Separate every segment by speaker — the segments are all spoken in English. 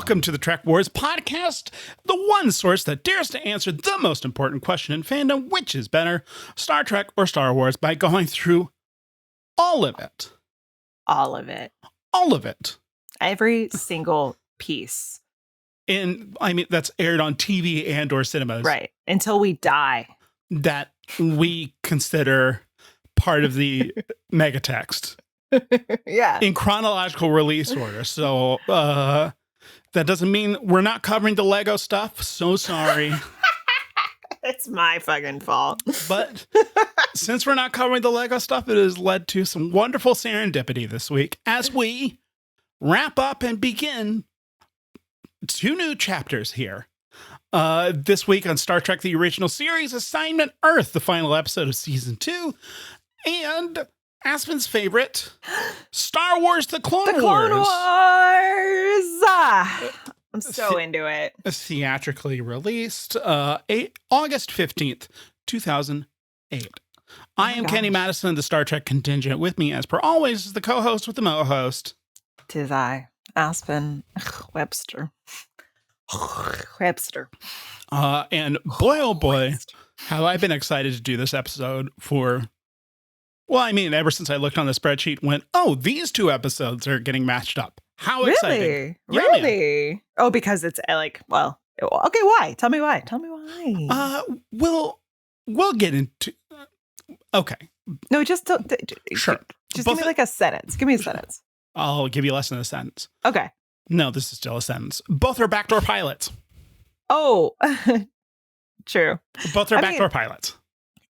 Speaker 1: Welcome to the Trek Wars podcast, the one source that dares to answer the most important question in fandom, which is better, Star Trek or Star Wars, by going through all of it.
Speaker 2: All of it.
Speaker 1: All of it.
Speaker 2: Every single piece.
Speaker 1: And I mean, that's aired on TV and or cinemas.
Speaker 2: Right. Until we die.
Speaker 1: That we consider part of the megatext.
Speaker 2: Yeah.
Speaker 1: In chronological release order. So that doesn't mean we're not covering the Lego stuff. So sorry.
Speaker 2: It's my fucking fault.
Speaker 1: But since we're not covering the Lego stuff, it has led to some wonderful serendipity this week as we wrap up and begin 2 new chapters here. This week on Star Trek The Original Series, Assignment Earth, the final episode of Season 2, and Aspen's favorite, Star Wars The Clone Wars.
Speaker 2: The Clone Wars! I'm so into it.
Speaker 1: Theatrically released August 15th, 2008. I am Kenny Madison, the Star Trek contingent. With me, as per always, is the co-host with the mo-host.
Speaker 2: 'Tis I, Aspen Webster. Webster.
Speaker 1: And boy, oh boy, have I been excited to do this episode for... Well, I mean, ever since I looked on the spreadsheet and went, oh, these 2 episodes are getting matched up. How exciting. Yeah,
Speaker 2: really? Man. Oh, because it's okay, why? Tell me why.
Speaker 1: We'll get into... okay.
Speaker 2: No, just don't...
Speaker 1: Sure.
Speaker 2: Just give me like a sentence. Give me a sentence.
Speaker 1: I'll give you less than a sentence.
Speaker 2: Okay.
Speaker 1: No, this is still a sentence. Both are backdoor pilots.
Speaker 2: Oh, true.
Speaker 1: Both are backdoor pilots.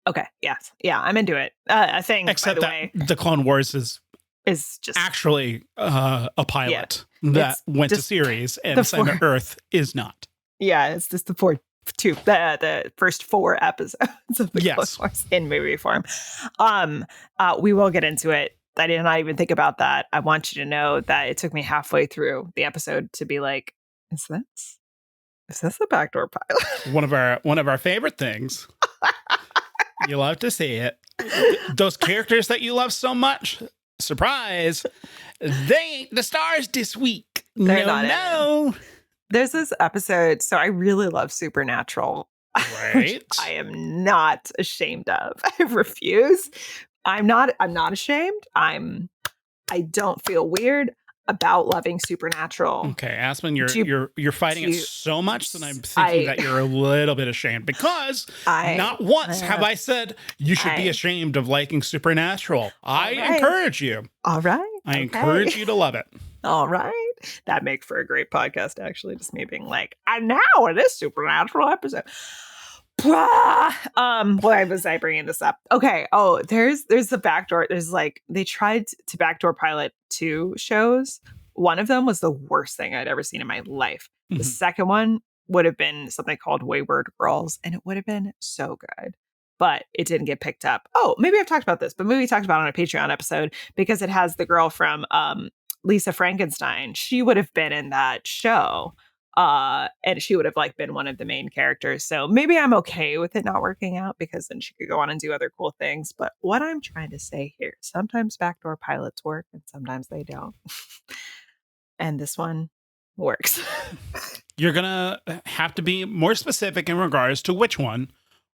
Speaker 2: Okay. Yes. Yeah, I'm into it. I think,
Speaker 1: except
Speaker 2: by the way,
Speaker 1: the Clone Wars is
Speaker 2: just
Speaker 1: actually a pilot that went to series, and Assignment Earth is not.
Speaker 2: Yeah, it's just the first 4 episodes of the Clone Wars in movie form. We will get into it. I did not even think about that. I want you to know that it took me halfway through the episode to be like, is this a backdoor pilot?
Speaker 1: One of our favorite things. You love to see it. Those characters that you love so much, surprise, they ain't the stars this week.
Speaker 2: They're no. There's this episode, so I really love Supernatural.
Speaker 1: Right.
Speaker 2: I am not ashamed of. I refuse. I'm not ashamed. I don't feel weird about loving Supernatural.
Speaker 1: Okay, Aspen, you're fighting it so much that I'm thinking that you're a little bit ashamed, because not once have I said you should be ashamed of liking Supernatural. I encourage you.
Speaker 2: All right.
Speaker 1: I encourage you to love it.
Speaker 2: All right. That makes for a great podcast, actually. Just me being like, and now in this Supernatural episode. Why was I bringing this up? Okay. Oh, there's the backdoor. There's they tried to backdoor pilot 2 shows. One of them was the worst thing I'd ever seen in my life. Mm-hmm. The second one would have been something called Wayward Girls, and it would have been so good, but it didn't get picked up. Oh, maybe I've talked about this, but maybe we talked about it on a Patreon episode, because it has the girl from Lisa Frankenstein. She would have been in that show. And she would have been one of the main characters. So maybe I'm okay with it not working out, because then she could go on and do other cool things. But what I'm trying to say here, sometimes backdoor pilots work and sometimes they don't. And this one works.
Speaker 1: You're going to have to be more specific in regards to which one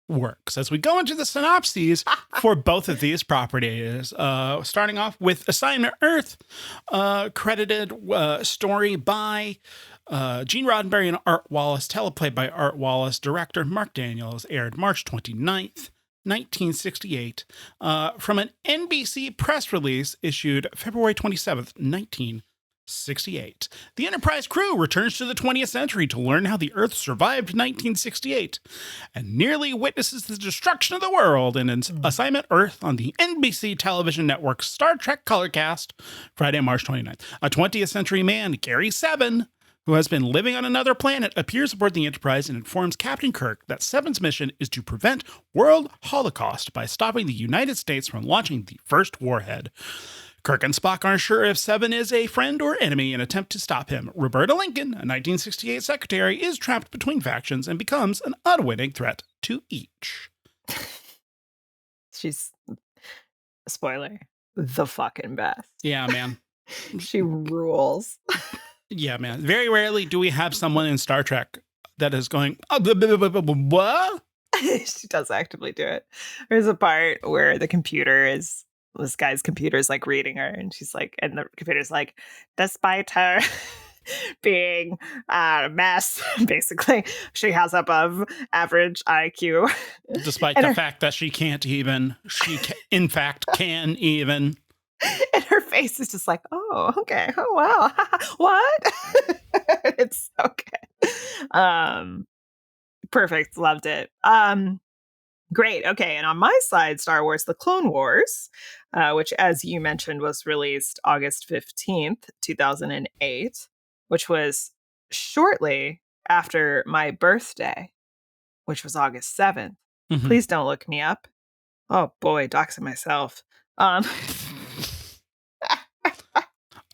Speaker 1: works as we go into the synopses for both of these properties. Starting off with Assignment Earth, credited story by Gene Roddenberry and Art Wallace, teleplayed by Art Wallace, director Mark Daniels, aired March 29th, 1968, from an NBC press release issued February 27th, 1968. The Enterprise crew returns to the 20th century to learn how the Earth survived 1968 and nearly witnesses the destruction of the world in Assignment Earth on the NBC television network Star Trek Colorcast, Friday, March 29th. A 20th century man, Gary Seven, who has been living on another planet, appears aboard the Enterprise and informs Captain Kirk that Seven's mission is to prevent world holocaust by stopping the United States from launching the first warhead. Kirk and Spock aren't sure if Seven is a friend or enemy and attempt to stop him. Roberta Lincoln, a 1968 secretary, is trapped between factions and becomes an unwitting threat to each.
Speaker 2: She's, spoiler, the fucking best.
Speaker 1: Yeah, man.
Speaker 2: She rules.
Speaker 1: Yeah, man. Very rarely do we have someone in Star Trek that is going, what?
Speaker 2: She does actively do it. There's a part where this guy's computer is like reading her, and she's like, and the computer's like, despite her being a mess, basically, she has above average IQ.
Speaker 1: Despite
Speaker 2: And
Speaker 1: the
Speaker 2: her,
Speaker 1: fact that in fact, can even.
Speaker 2: and her face is just like, oh, okay. Oh, wow. What? It's so good. Perfect. Loved it. Great. Okay. And on my side, Star Wars The Clone Wars, which, as you mentioned, was released August 15th, 2008, which was shortly after my birthday, which was August 7th.
Speaker 1: Mhm.
Speaker 2: Please don't look me up. Oh, boy, doxing myself.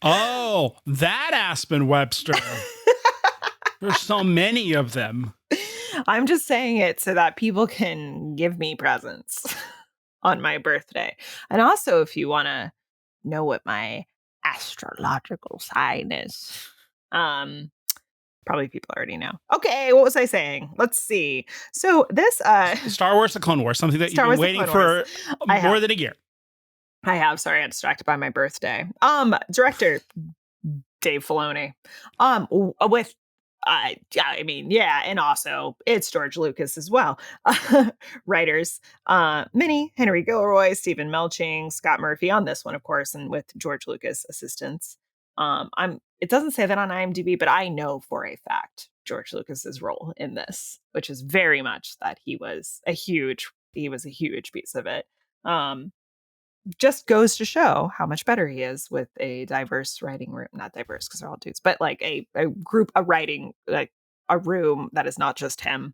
Speaker 1: Oh, that Aspen Webster. There's so many of them.
Speaker 2: I'm just saying it so that people can give me presents on my birthday. And also, if you want to know what my astrological sign is, probably people already know. Okay, what was I saying? Let's see. So this
Speaker 1: Star Wars The Clone Wars, something that
Speaker 2: Star
Speaker 1: you've
Speaker 2: Wars
Speaker 1: been
Speaker 2: The
Speaker 1: waiting
Speaker 2: Clone
Speaker 1: for
Speaker 2: Wars.
Speaker 1: more than a year.
Speaker 2: I have. Sorry, I got distracted by my birthday. Director Dave Filoni. With I mean, yeah, and also it's George Lucas as well. Writers, Minnie, Henry Gilroy, Stephen Melching, Scott Murphy on this one, of course, and with George Lucas assistants. It doesn't say that on IMDb, but I know for a fact George Lucas's role in this, which is very much that he was a huge piece of it. Just goes to show how much better he is with a diverse writing room. Not diverse because they're all dudes, but like a group, a writing, like a room that is not just him.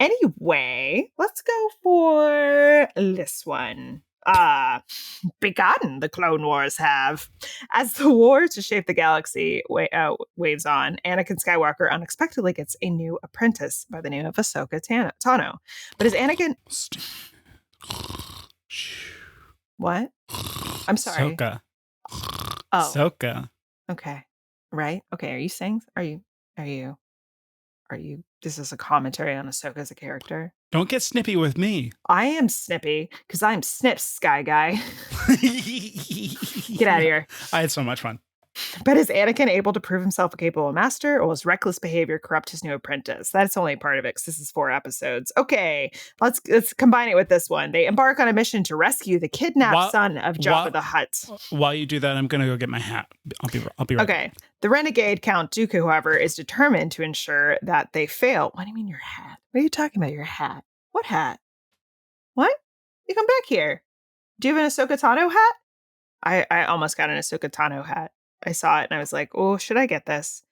Speaker 2: Anyway, let's go for this one. Begotten, the Clone Wars have. As the war to shape the galaxy waves on, Anakin Skywalker unexpectedly gets a new apprentice by the name of Ahsoka Tano. But is Anakin... What? I'm sorry.
Speaker 1: Ahsoka.
Speaker 2: Oh.
Speaker 1: Ahsoka.
Speaker 2: Okay. Right? Okay. Are you saying this is a commentary on Ahsoka as a character?
Speaker 1: Don't get snippy with me.
Speaker 2: I am snippy because I'm Snips, Sky Guy. Get out of here.
Speaker 1: I had so much fun.
Speaker 2: But is Anakin able to prove himself a capable master, or will his reckless behavior corrupt his new apprentice? That's only part of it because this is 4 episodes. Okay, let's combine it with this one. They embark on a mission to rescue the kidnapped son of Jabba the Hutt.
Speaker 1: While you do that, I'm gonna go get my hat. I'll be right
Speaker 2: Okay. Back. The renegade Count Dooku, however, is determined to ensure that they fail. What do you mean your hat? What are you talking about? Your hat? What hat? What? You come back here. Do you have an Ahsoka Tano hat? I almost got an Ahsoka Tano hat. I saw it and I was like, oh, should I get this?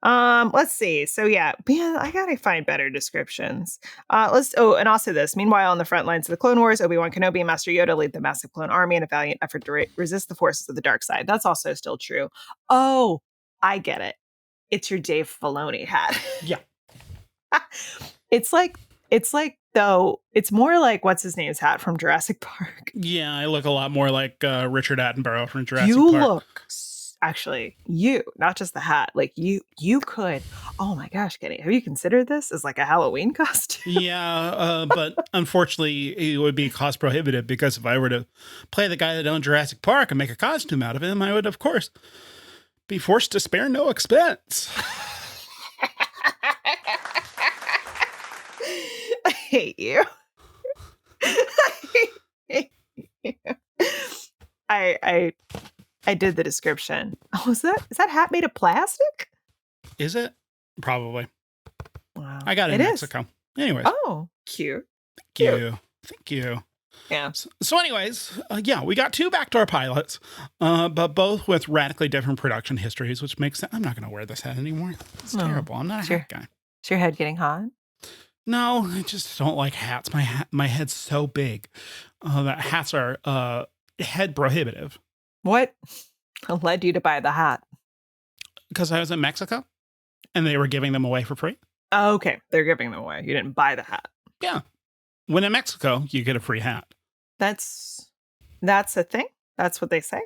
Speaker 2: Let's see. So yeah, man, I gotta find better descriptions. And also this. Meanwhile, on the front lines of the Clone Wars, Obi-Wan Kenobi and Master Yoda lead the massive clone army in a valiant effort to resist the forces of the dark side. That's also still true. Oh, I get it. It's your Dave Filoni hat.
Speaker 1: Yeah.
Speaker 2: It's like though, it's more like what's his name's hat from Jurassic Park.
Speaker 1: Yeah, I look a lot more like Richard Attenborough from Jurassic
Speaker 2: Park.
Speaker 1: You
Speaker 2: look, actually, not just the hat. Like you could. Oh my gosh, Kenny, have you considered this as like a Halloween costume?
Speaker 1: Yeah, but unfortunately, it would be cost prohibitive because if I were to play the guy that owned Jurassic Park and make a costume out of him, I would, of course, be forced to spare no expense.
Speaker 2: I hate you. I did the description. Oh, is that hat made of plastic?
Speaker 1: Is it? Probably.
Speaker 2: Wow.
Speaker 1: I got it in Mexico. Anyways.
Speaker 2: Oh, cute.
Speaker 1: Thank you.
Speaker 2: Yeah.
Speaker 1: So anyways, we got 2 backdoor pilots, but both with radically different production histories, which makes sense. I'm not going to wear this hat anymore. It's terrible. I'm not a hat guy.
Speaker 2: Is your head getting hot?
Speaker 1: No, I just don't like hats. My head's so big that hats are head prohibitive.
Speaker 2: What led you to buy the hat?
Speaker 1: Because I was in Mexico and they were giving them away for free.
Speaker 2: Oh, okay. They're giving them away. You didn't buy the hat.
Speaker 1: Yeah. When in Mexico, you get a free hat.
Speaker 2: That's a thing? That's what they say?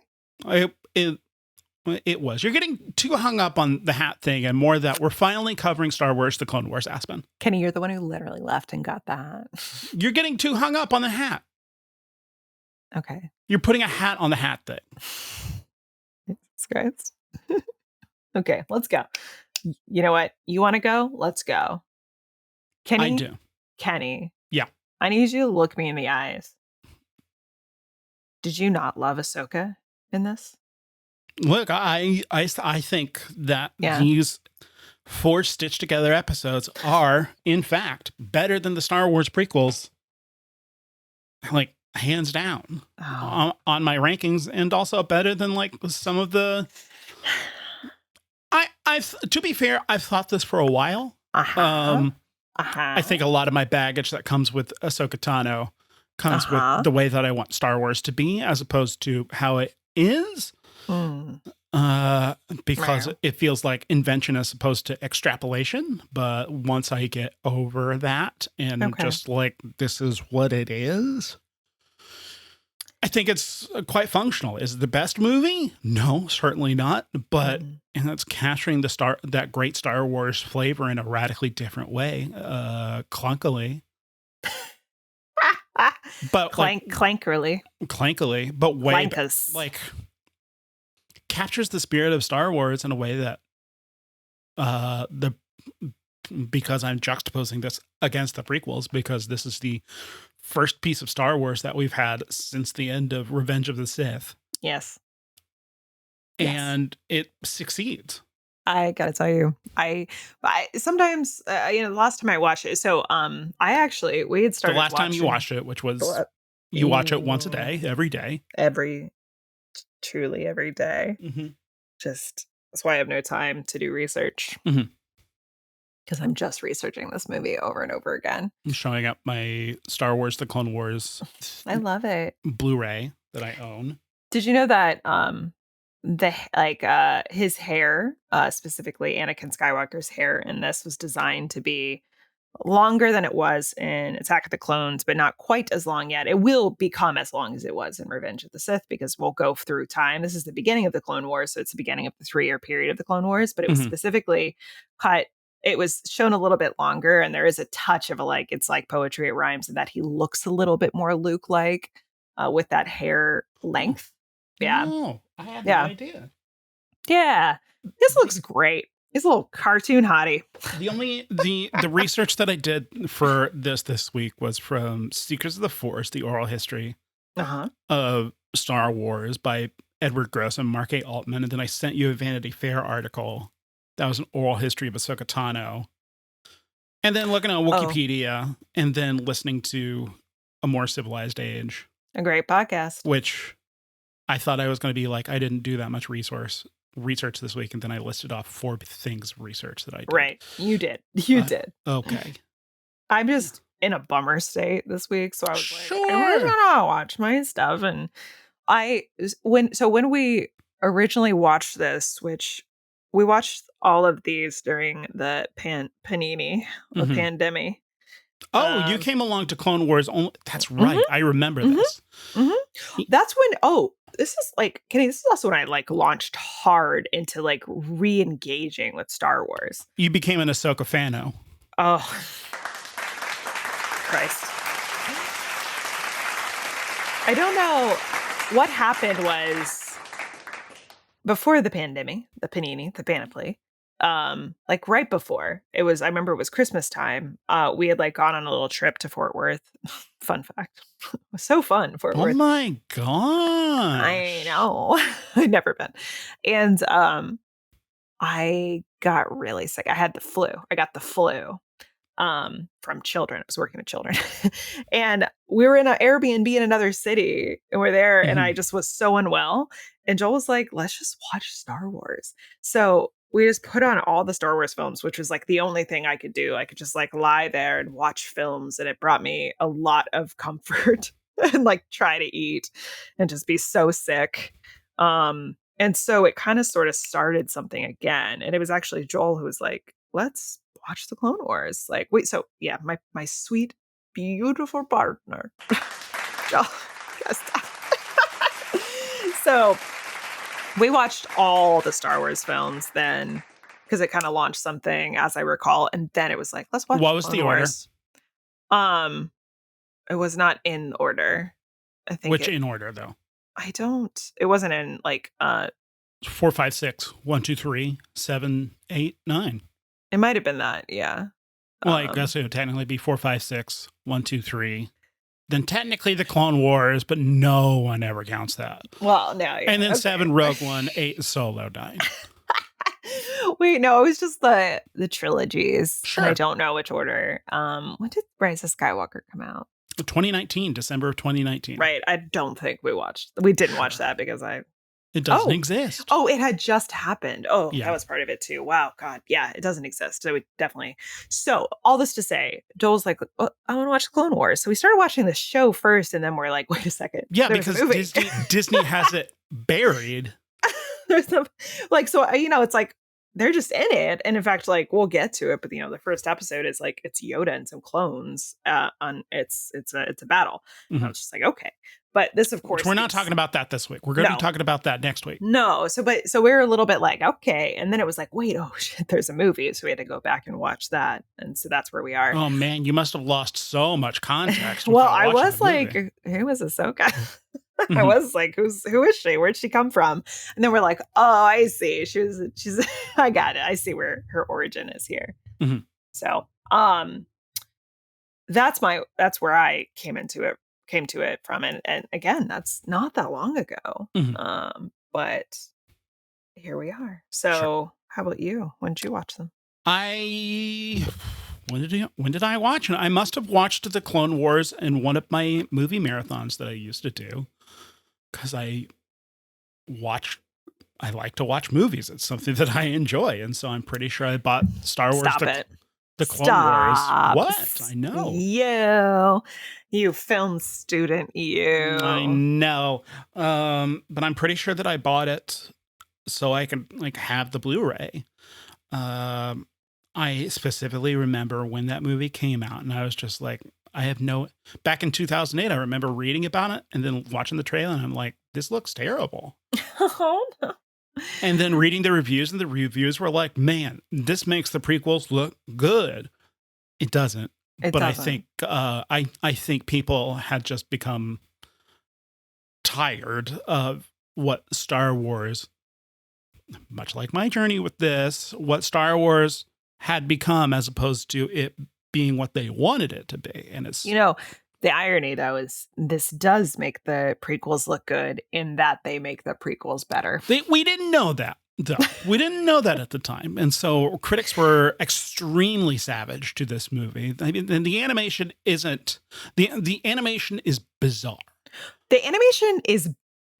Speaker 1: It was. You're getting too hung up on the hat thing and more that we're finally covering Star Wars: The Clone Wars, Aspen.
Speaker 2: Kenny, you're the one who literally left and got that.
Speaker 1: You're getting too hung up on the hat.
Speaker 2: Okay.
Speaker 1: You're putting a hat on the hat thing.
Speaker 2: Jesus Christ. Okay, let's go. You know what? You want to go? Let's go. Kenny?
Speaker 1: I do.
Speaker 2: Kenny.
Speaker 1: Yeah.
Speaker 2: I need you to look me in the eyes. Did you not love Ahsoka in this?
Speaker 1: Look, I think that these 4 stitched together episodes are, in fact, better than the Star Wars prequels. Like, hands down on my rankings, and also better than like some of the. I've to be fair, I've thought this for a while. I think a lot of my baggage that comes with Ahsoka Tano comes with the way that I want Star Wars to be, as opposed to how it is. Because it feels like invention as opposed to extrapolation. But once I get over that and just like, this is what it is, I think it's quite functional. Is it the best movie? No, certainly not. But and it's capturing that great Star Wars flavor in a radically different way, clunkily. But
Speaker 2: clankily,
Speaker 1: but way like captures the spirit of Star Wars in a way that because I'm juxtaposing this against the prequels, because this is the first piece of Star Wars that we've had since the end of Revenge of the Sith.
Speaker 2: Yes.
Speaker 1: And it succeeds.
Speaker 2: I gotta tell you, I sometimes, the last time I watched it, so we had started
Speaker 1: the last time you watched it, which was you watch it once a day, every day.
Speaker 2: Truly every day. Just, that's why I have no time to do research. Because I'm just researching this movie over and over again.
Speaker 1: I'm showing up my Star Wars: The Clone Wars.
Speaker 2: I love it.
Speaker 1: Blu-ray that I own.
Speaker 2: Did you know that his hair, specifically Anakin Skywalker's hair in this, was designed to be longer than it was in Attack of the Clones, but not quite as long yet. It will become as long as it was in Revenge of the Sith, because we'll go through time. This is the beginning of the Clone Wars, so it's the beginning of the 3-year period of the Clone Wars, but it was specifically cut. It was shown a little bit longer, and there is a touch of it's like poetry, it rhymes, and that he looks a little bit more Luke-like with that hair length. Yeah.
Speaker 1: Oh, I had no idea.
Speaker 2: Yeah. This looks great. He's a little cartoon hottie.
Speaker 1: The research that I did for this week was from Secrets of the Force, the oral history of Star Wars by Edward Gross and Mark A. Altman. And then I sent you a Vanity Fair article that was an oral history of Ahsoka Tano. And then looking at Wikipedia and then listening to A More Civilized Age.
Speaker 2: A great podcast.
Speaker 1: Which I thought I was going to be like, I didn't do that much research this week, and then I listed off 4 things of research that I did.
Speaker 2: Right. You did. You did.
Speaker 1: Okay.
Speaker 2: I'm just in a bummer state this week, so I was like, I'm gonna watch my stuff. And when we originally watched this, which we watched all of these during the panini, the pandemic.
Speaker 1: Oh, you came along to Clone Wars only. That's right. I remember this.
Speaker 2: That's when, this is like, Kenny, this is also when I launched hard into re-engaging with Star Wars.
Speaker 1: You became an Ahsoka fano.
Speaker 2: Oh, Christ. I don't know what happened was before the pandemic, the panini, the panoply. Right before I remember it was Christmas time. We had gone on a little trip to Fort Worth. Fun fact. It was so fun, Fort Worth.
Speaker 1: Oh my god.
Speaker 2: I know. I'd never been. And I got really sick. I had the flu. I got the flu from children. I was working with children. And we were in an Airbnb in another city, and we're there, and I just was so unwell. And Joel was like, let's just watch Star Wars. So we just put on all the Star Wars films, which was the only thing I could do. I could just lie there and watch films, and it brought me a lot of comfort and try to eat and just be so sick. And so it kind of sort of started something again. And it was actually Joel who was like, let's watch the Clone Wars. My sweet, beautiful partner. Joel. So We watched all the Star Wars films then because it kind of launched something, as I recall. And then it was like, let's watch
Speaker 1: What was
Speaker 2: Clone
Speaker 1: the order?
Speaker 2: Wars. It was not in order. I think
Speaker 1: Which in order though?
Speaker 2: it wasn't in like
Speaker 1: 4, 5, 6, 1, 2, 3, 7, 8, 9.
Speaker 2: it might have been that, yeah.
Speaker 1: Well, I guess it would technically be 4, 5, 6, 1, 2, 3. Then technically the Clone Wars, but no one ever counts that.
Speaker 2: Well, no, yeah,
Speaker 1: and then
Speaker 2: okay.
Speaker 1: 7 Rogue One, 8 Solo, 9.
Speaker 2: Wait, no, it was just the trilogies.
Speaker 1: Sure.
Speaker 2: And I don't know which order. When did Rise of Skywalker come out?
Speaker 1: 2019, December of 2019.
Speaker 2: Right. I don't think we didn't watch that because
Speaker 1: it doesn't exist.
Speaker 2: Oh, it had just happened. Oh,
Speaker 1: Yeah.
Speaker 2: That was part of it too. Wow, God, yeah, it doesn't exist. So we definitely. So all this to say, Joel's like, oh, I want to watch Clone Wars. So we started watching the show first, and then we're like, wait a second.
Speaker 1: Yeah, because Disney has it buried.
Speaker 2: There's some like, so it's like they're just in it, and in fact, like we'll get to it, but the first episode is like it's Yoda and some clones. On it's a battle.
Speaker 1: Mm-hmm.
Speaker 2: I was just like, okay. But this, of course,
Speaker 1: we're not talking about that this week. We're going to be talking about that next week.
Speaker 2: No. So we're a little bit like, okay. And then it was like, wait, oh shit, there's a movie. So we had to go back and watch that. And so that's where we are.
Speaker 1: Oh man, you must have lost so much context.
Speaker 2: Well, I was like, who is Ahsoka? I was like, who is she? Where'd she come from? And then we're like, oh, I see. She's I got it. I see where her origin is here.
Speaker 1: Mm-hmm.
Speaker 2: So that's where I came to it from, and again, that's not that long ago.
Speaker 1: Mm-hmm.
Speaker 2: But here we are. So sure. How about you? When did you watch them?
Speaker 1: When did I watch? I must have watched the Clone Wars in one of my movie marathons that I used to do, because I like to watch movies. It's something that I enjoy, and so I'm pretty sure I bought Star Wars.
Speaker 2: Stop it.
Speaker 1: The Clone Wars. What? I know.
Speaker 2: You film student, you.
Speaker 1: I know. But I'm pretty sure that I bought it so I can have the Blu-ray. I specifically remember when that movie came out, and I was just like, back in 2008, I remember reading about it and then watching the trailer, and I'm like, this looks terrible.
Speaker 2: Oh, no.
Speaker 1: And then reading the reviews, and the reviews were like, man, this makes the prequels look good. It doesn't. I think I think people had just become tired of what Star Wars, much like my journey with this, what Star Wars had become, as opposed to it being what they wanted it to be. And it's
Speaker 2: the irony, though, is this does make the prequels look good in that they make the prequels better.
Speaker 1: We didn't know that, though. We didn't know that at the time. And so critics were extremely savage to this movie. I mean, and the animation isn't... The animation is bizarre.
Speaker 2: The animation is...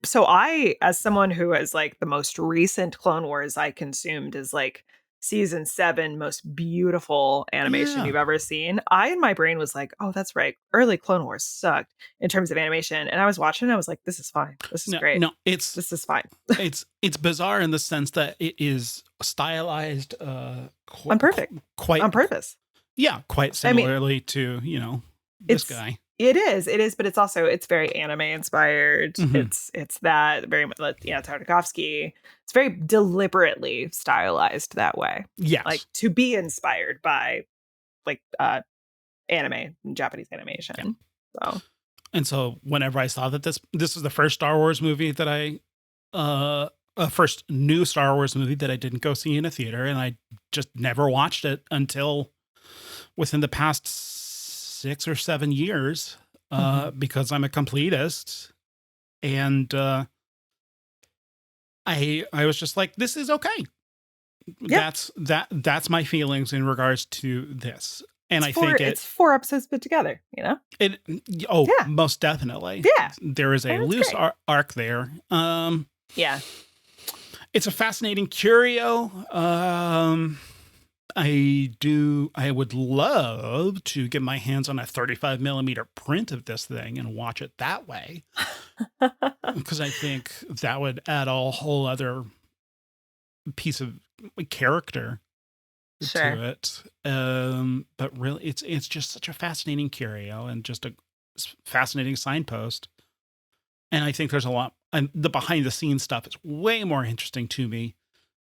Speaker 2: So I, as someone who has, like, the most recent Clone Wars I consumed is, like, season 7 most beautiful animation you've ever seen. In my brain was like, oh, that's right. Early Clone Wars sucked in terms of animation. And I was watching and I was like, this is fine. This is great.
Speaker 1: No,
Speaker 2: this is fine.
Speaker 1: it's bizarre in the sense that it is stylized
Speaker 2: on purpose.
Speaker 1: Yeah, quite similarly to, this guy.
Speaker 2: It is, but it's very anime inspired. Mm-hmm. It's that very much, Tartakovsky. It's very deliberately stylized that way.
Speaker 1: Yes.
Speaker 2: Like to be inspired by anime, Japanese animation. Yeah.
Speaker 1: So whenever I saw that this is the first Star Wars movie that first new Star Wars movie that I didn't go see in a theater, and I just never watched it until within the past 6 or 7 years, because I'm a completist, and I was just like, this is okay. Yeah. That's my feelings in regards to this, and it's 4
Speaker 2: episodes put together.
Speaker 1: Most definitely.
Speaker 2: Yeah,
Speaker 1: there is a loose arc there.
Speaker 2: Yeah,
Speaker 1: it's a fascinating curio. I would love to get my hands on a 35 millimeter print of this thing and watch it that way. Because I think that would add a whole other piece of character to it. But really, it's just such a fascinating curio and just a fascinating signpost. And I think there's a lot and the behind the scenes stuff is way more interesting to me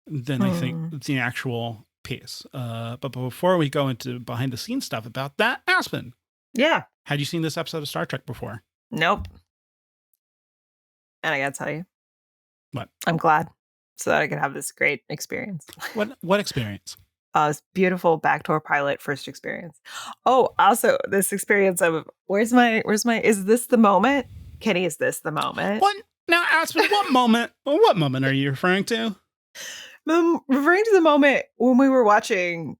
Speaker 1: than I think the actual piece. But before we go into behind the scenes stuff about that, Aspen.
Speaker 2: Yeah.
Speaker 1: Had you seen this episode of Star Trek before?
Speaker 2: Nope. And I gotta tell you.
Speaker 1: What?
Speaker 2: I'm glad so that I could have this great experience.
Speaker 1: What experience?
Speaker 2: This beautiful backdoor pilot first experience. Oh, also this experience of where's my is this the moment? Kenny, is this the moment?
Speaker 1: What? Now, Aspen, what moment are you referring to?
Speaker 2: I'm referring to the moment when we were watching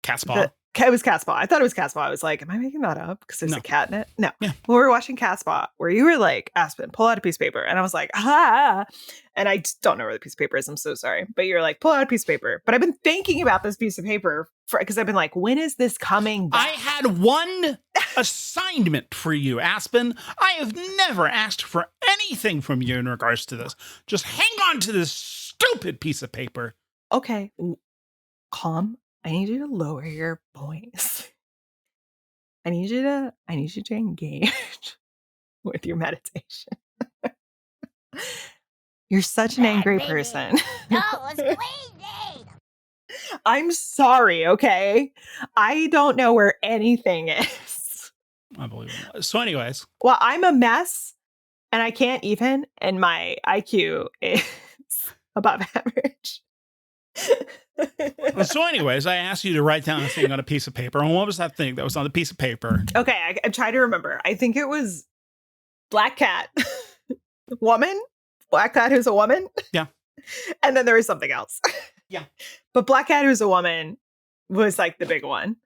Speaker 1: Catspaw.
Speaker 2: It was Catspaw. I thought it was Catspaw. I was like, am I making that up? Because there's a cat in it? No.
Speaker 1: Yeah.
Speaker 2: When we were watching Catspaw, where you were like, Aspen, pull out a piece of paper. And I was like, ah. And I just don't know where the piece of paper is. I'm so sorry. But you're like, pull out a piece of paper. But I've been thinking about this piece of paper because I've been like, when is this coming back?
Speaker 1: I had one assignment for you, Aspen. I have never asked for anything from you in regards to this. Just hang on to this stupid piece of paper.
Speaker 2: Okay. Calm. I need you to lower your voice. I need you to engage with your meditation. You're such an angry person.
Speaker 3: No, it's crazy.
Speaker 2: I'm sorry, okay? I don't know where anything is.
Speaker 1: Unbelievable. So anyways.
Speaker 2: Well, I'm a mess and I can't even, and my IQ is above average.
Speaker 1: So anyways, I asked you to write down a thing on a piece of paper. And what was that thing that was on the piece of paper?
Speaker 2: Okay, I'm trying to remember. I think it was Black Cat. Woman? Black Cat who's a woman?
Speaker 1: Yeah.
Speaker 2: And then there was something else.
Speaker 1: Yeah.
Speaker 2: But Black Cat who's a woman was like the big one.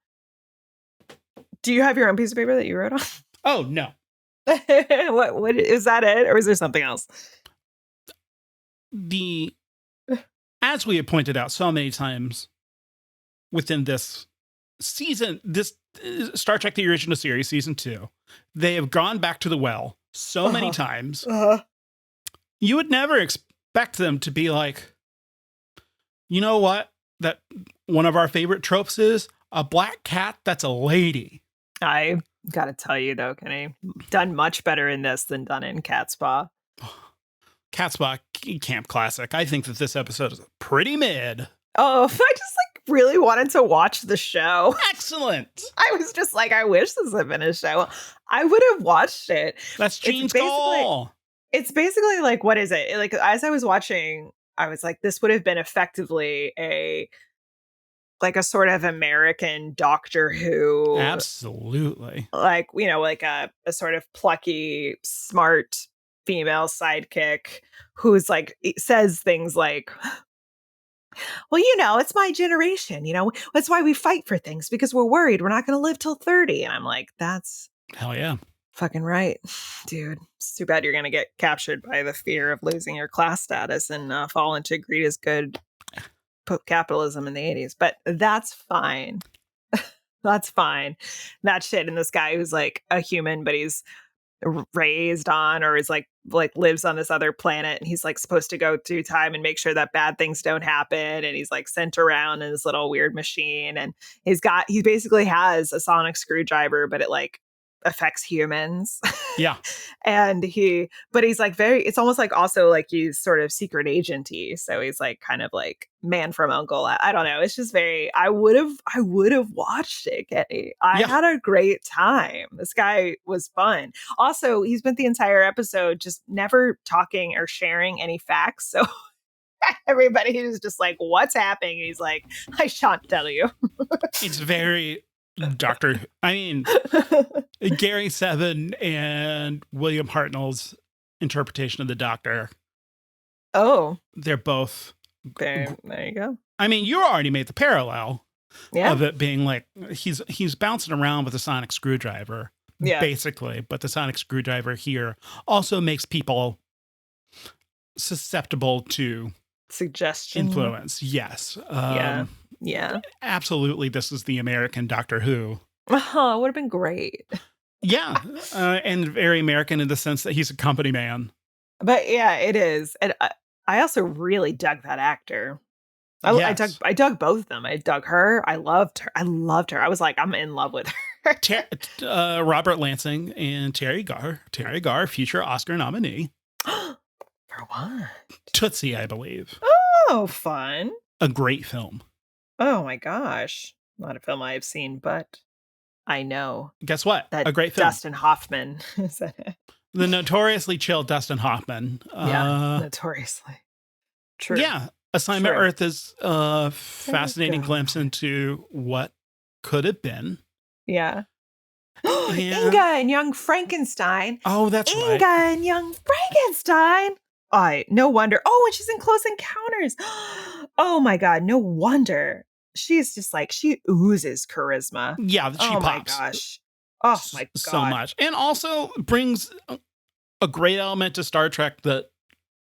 Speaker 2: Do you have your own piece of paper that you wrote on?
Speaker 1: Oh, no.
Speaker 2: What is that it? Or is there something else?
Speaker 1: As we have pointed out so many times within this season, this Star Trek The Original Series, Season 2, they have gone back to the well so many times. You would never expect them to be like, you know what? That one of our favorite tropes is a black cat that's a lady.
Speaker 2: I gotta tell you, though, Kenny, done much better in this than done in Catspaw.
Speaker 1: Catspaw Camp Classic. I think that this episode is pretty mid.
Speaker 2: Oh, I just like really wanted to watch the show.
Speaker 1: Excellent.
Speaker 2: I was just like, I wish this had been a show. I would have watched it.
Speaker 1: That's Gene's goal.
Speaker 2: It's basically like, what is it? Like, as I was watching, I was like, this would have been effectively a sort of American Doctor Who.
Speaker 1: Absolutely.
Speaker 2: Like, you know, like a sort of plucky, smart female sidekick who's like, says things like, well, you know, it's my generation, you know, that's why we fight for things, because we're worried we're not going to live till 30. And I'm like, that's
Speaker 1: hell yeah,
Speaker 2: fucking right, dude. It's too bad you're going to get captured by the fear of losing your class status and fall into greed is good capitalism in the 80s. But that's fine. That's fine. That shit. And this guy who's like a human, but he's raised on, or is like lives on this other planet, and he's like supposed to go through time and make sure that bad things don't happen, and he's like sent around in this little weird machine, and he basically has a sonic screwdriver, but it like affects humans.
Speaker 1: Yeah.
Speaker 2: And he's like it's almost like also like he's sort of secret agenty, so he's like kind of like Man from Uncle. I don't know, it's just very, I would have watched it, Kenny. I had a great time. This guy was fun. Also, he spent the entire episode just never talking or sharing any facts, so everybody was just like, what's happening? And he's like, I shan't tell you.
Speaker 1: It's very Doctor. I mean, Gary Seven and William Hartnell's interpretation of the Doctor.
Speaker 2: Oh,
Speaker 1: they're both.
Speaker 2: There you go.
Speaker 1: I mean, you already made the parallel of it being like he's bouncing around with a sonic screwdriver, basically. But the sonic screwdriver here also makes people susceptible to
Speaker 2: suggestion,
Speaker 1: influence. Yes.
Speaker 2: Yeah.
Speaker 1: Absolutely. This is the American Doctor Who.
Speaker 2: Oh, it would have been great.
Speaker 1: Yeah. And very American in the sense that he's a company man.
Speaker 2: But yeah, it is. And I also really dug that actor. I dug both of them. I dug her. I loved her. I was like, I'm in love with her.
Speaker 1: Robert Lansing and Terry Garr, future Oscar nominee.
Speaker 2: For what?
Speaker 1: Tootsie, I believe.
Speaker 2: Oh, fun.
Speaker 1: A great film.
Speaker 2: Oh my gosh. Not a film I have seen, but I know
Speaker 1: Guess what?
Speaker 2: that
Speaker 1: A great film.
Speaker 2: Dustin Hoffman is in it.
Speaker 1: The notoriously chill Dustin Hoffman.
Speaker 2: Yeah, notoriously. True.
Speaker 1: Yeah. Assignment
Speaker 2: True.
Speaker 1: Earth is a fascinating
Speaker 2: go.
Speaker 1: glimpse into what could have been.
Speaker 2: Yeah.
Speaker 1: And-
Speaker 2: Inga and Young Frankenstein.
Speaker 1: Oh, that's right.
Speaker 2: Inga and Young Frankenstein. No wonder. Oh, and she's in Close Encounters. Oh my God. No wonder. She's just like, she oozes charisma.
Speaker 1: Yeah, she
Speaker 2: Oh my
Speaker 1: pops.
Speaker 2: gosh. Oh my God.
Speaker 1: So much. And also brings a great element to Star Trek that,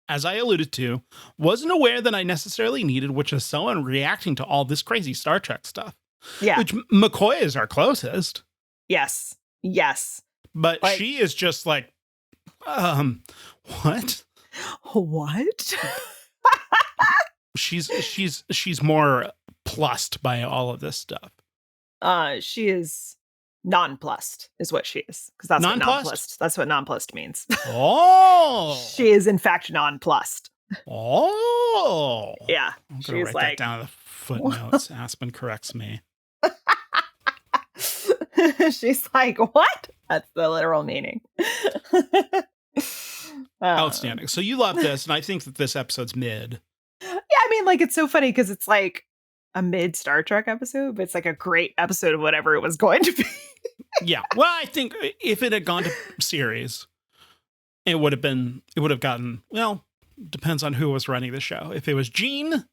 Speaker 1: as I alluded to, wasn't aware that I necessarily needed, which is someone reacting to all this crazy Star Trek stuff.
Speaker 2: Yeah.
Speaker 1: Which McCoy is our closest.
Speaker 2: Yes. Yes.
Speaker 1: But
Speaker 2: Like-
Speaker 1: she is just like, what?
Speaker 2: What?
Speaker 1: She's more plussed by all of this stuff.
Speaker 2: She is nonplussed, is what she is. Because that's
Speaker 1: Nonplussed?
Speaker 2: what nonplussed. That's what nonplussed means.
Speaker 1: Oh.
Speaker 2: She is in fact nonplussed.
Speaker 1: Oh.
Speaker 2: Yeah.
Speaker 1: I'm gonna
Speaker 2: She's
Speaker 1: write
Speaker 2: like,
Speaker 1: that down in the footnotes. Aspen corrects me.
Speaker 2: she's like, what? That's the literal meaning.
Speaker 1: Outstanding. So you love this, and I think that this episode's mid.
Speaker 2: Yeah, I mean, like, it's so funny because it's like a mid Star Trek episode, but it's like a great episode of whatever it was going to be.
Speaker 1: Yeah. Well, I think if it had gone to series, it would have gotten, well, depends on who was running the show. If it was Gene,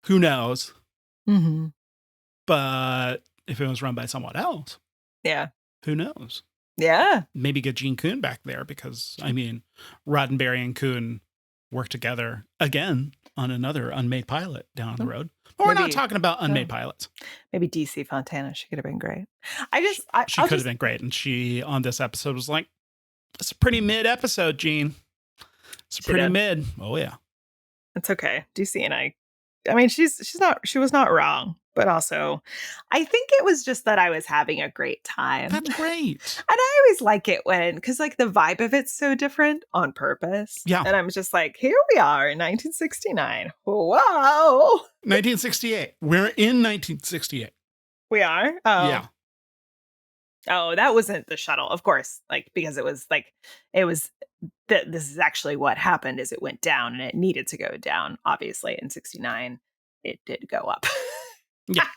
Speaker 1: who knows?
Speaker 2: Mm-hmm.
Speaker 1: But if it was run by someone else,
Speaker 2: Yeah.
Speaker 1: who knows?
Speaker 2: Yeah.
Speaker 1: Maybe get Gene Kuhn back there because, I mean, Roddenberry and Kuhn worked together again on another unmade pilot down the road. But we're not
Speaker 2: Maybe-
Speaker 1: talking about unmade pilots.
Speaker 2: Maybe DC Fontana. She could have been great.
Speaker 1: She could have been great. And she, on this episode, was like, it's a pretty mid episode, Gene. It's
Speaker 2: She
Speaker 1: pretty
Speaker 2: did.
Speaker 1: mid. Oh, yeah.
Speaker 2: It's okay. DC and I mean, she was not wrong, but also I think it was just that I was having a great time.
Speaker 1: That's great.
Speaker 2: And I always like it because like the vibe of it's so different on purpose.
Speaker 1: Yeah.
Speaker 2: And I'm just like, here we are in 1969. Whoa.
Speaker 1: 1968. We're in 1968.
Speaker 2: We are? Oh.
Speaker 1: Yeah.
Speaker 2: Oh, that wasn't the shuttle, of course. Like, because it was this is actually what happened is it went down and it needed to go down. Obviously, in 69, it did go up.
Speaker 1: Yeah.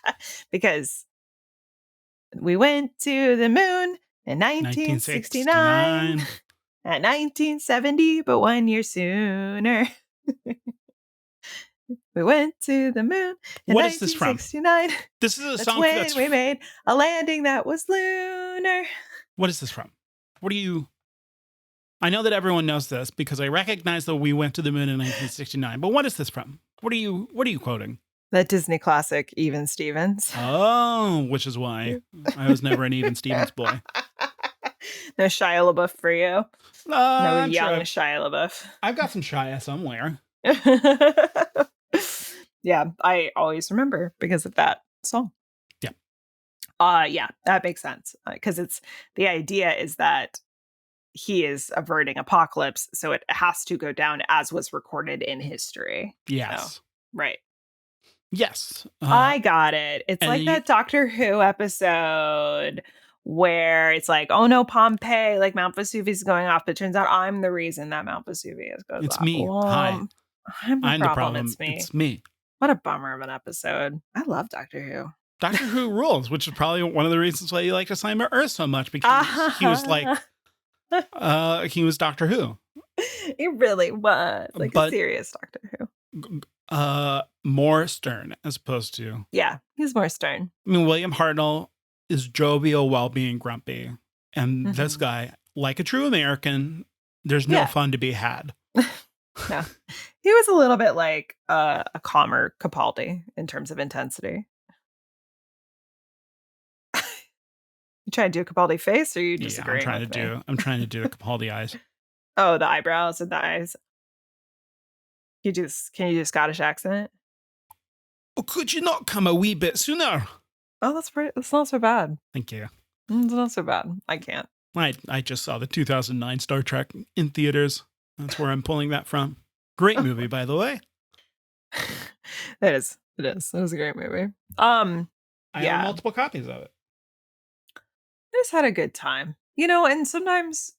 Speaker 2: Because we went to the moon in 1969 at 1970, but 1 year sooner. We went to the moon in
Speaker 1: What is this from?
Speaker 2: 1969.
Speaker 1: This is a
Speaker 2: That's
Speaker 1: song
Speaker 2: when
Speaker 1: that's.
Speaker 2: we made a landing that was lunar.
Speaker 1: What is this from? What do you. I know that everyone knows this because I recognize that we went to the moon in 1969. But what is this from? What are you quoting?
Speaker 2: That Disney classic, Even Stevens.
Speaker 1: Oh, which is why I was never an Even Stevens boy.
Speaker 2: No Shia LaBeouf for you. No
Speaker 1: I'm
Speaker 2: young
Speaker 1: sure
Speaker 2: Shia LaBeouf.
Speaker 1: I've got some Shia somewhere.
Speaker 2: Yeah, I always remember because of that song.
Speaker 1: Yeah.
Speaker 2: Yeah, that makes sense. Because it's the idea is that he is averting apocalypse, so it has to go down as was recorded in history.
Speaker 1: Yes.
Speaker 2: Right.
Speaker 1: Yes.
Speaker 2: I got it. It's
Speaker 1: and
Speaker 2: like
Speaker 1: you-
Speaker 2: that Doctor Who episode where it's like, oh no, Pompeii, like Mount Vesuvius is going off, but it turns out I'm the reason that Mount Vesuvius goes
Speaker 1: It's
Speaker 2: off.
Speaker 1: me. Hi.
Speaker 2: I'm the
Speaker 1: I'm the problem.
Speaker 2: It's me.
Speaker 1: It's me.
Speaker 2: What a bummer of an episode. I love Doctor Who.
Speaker 1: Doctor Who rules, which is probably one of the reasons why you like Assignment Earth so much because he was like, he was Doctor Who.
Speaker 2: It really was like
Speaker 1: But-
Speaker 2: a serious Doctor Who.
Speaker 1: More stern as opposed to.
Speaker 2: Yeah, he's more stern.
Speaker 1: I mean, William Hartnell is jovial while being grumpy, and this
Speaker 2: Mhm.
Speaker 1: guy, like a true American, there's no
Speaker 2: Yeah.
Speaker 1: fun to be had.
Speaker 2: No, he was a little bit like a calmer Capaldi in terms of intensity. You trying to do a Capaldi face, or you
Speaker 1: Yeah,
Speaker 2: disagree?
Speaker 1: I'm trying to do the Capaldi eyes.
Speaker 2: Oh, the eyebrows and the eyes. Can you do a Scottish accent?
Speaker 1: Oh, could you not come a wee bit sooner?
Speaker 2: Oh, that's not so bad.
Speaker 1: Thank you.
Speaker 2: It's not so bad. I can't.
Speaker 1: I just saw the 2009 Star Trek in theaters. That's where I'm pulling that from. Great movie, by the way.
Speaker 2: It is. It is. It was a great movie.
Speaker 1: I
Speaker 2: Yeah.
Speaker 1: own multiple copies of it.
Speaker 2: I just had a good time. And sometimes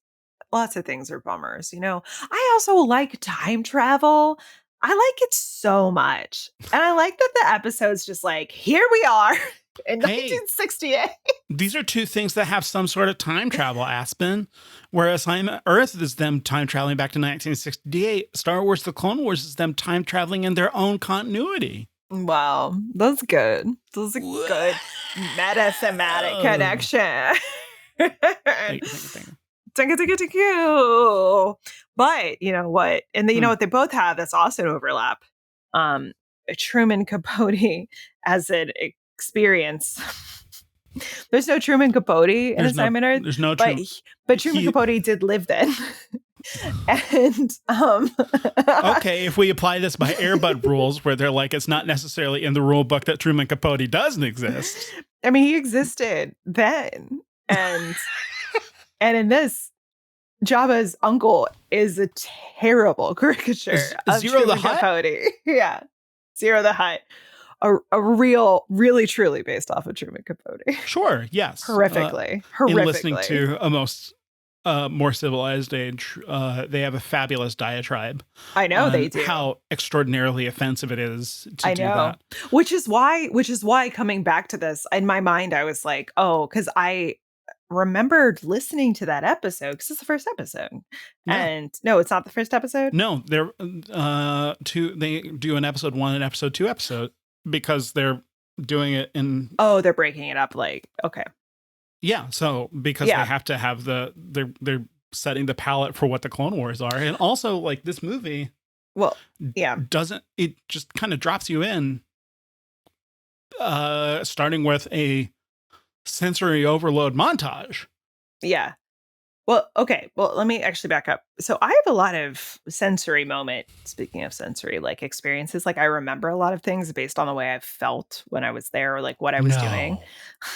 Speaker 2: lots of things are bummers. I also like time travel. I like it so much. And I like that the episode's just like, here we are in
Speaker 1: Hey.
Speaker 2: 1968.
Speaker 1: These are two things that have some sort of time travel, Aspen. Whereas Earth is them time traveling back to 1968. Star Wars The Clone Wars is them time traveling in their own continuity.
Speaker 2: Wow, that's good. That's a good meta-thematic connection.
Speaker 1: Thank you.
Speaker 2: Thank you. But you know what? And you know what they both have that's also an overlap. Truman Capote as an experience. There's no Truman Capote in Assignment Earth.
Speaker 1: There's no
Speaker 2: Truman. But Truman Capote did live then. And
Speaker 1: okay, if we apply this by Airbud rules, where they're like, it's not necessarily in the rule book that Truman Capote doesn't exist.
Speaker 2: I mean, he existed then, and in this, Jabba's uncle is a terrible caricature of
Speaker 1: Zero
Speaker 2: Truman
Speaker 1: the Hutt?
Speaker 2: Capote. Yeah, Zero the Hutt, a really truly based off of Truman Capote.
Speaker 1: Sure, yes,
Speaker 2: Horrifically.
Speaker 1: In listening to a more civilized age, they have a fabulous diatribe.
Speaker 2: I know they do.
Speaker 1: How extraordinarily offensive it is to do that.
Speaker 2: Which is why coming back to this, in my mind, I was like, oh, because I remembered listening to that episode because it's the first episode. Yeah. And no, it's not the first episode.
Speaker 1: No, they're they do an episode 1 and episode 2 episode because they're doing it in.
Speaker 2: Oh, they're breaking it up. Like, okay.
Speaker 1: Yeah, so because they have to have they're setting the palette for what the Clone Wars are, and also like this movie,
Speaker 2: well, yeah,
Speaker 1: it just kind of drops you in, starting with a sensory overload montage.
Speaker 2: Yeah. Well, okay. Well, let me actually back up. So I have a lot of sensory speaking of sensory, like experiences. Like I remember a lot of things based on the way I felt when I was there or like what I was doing.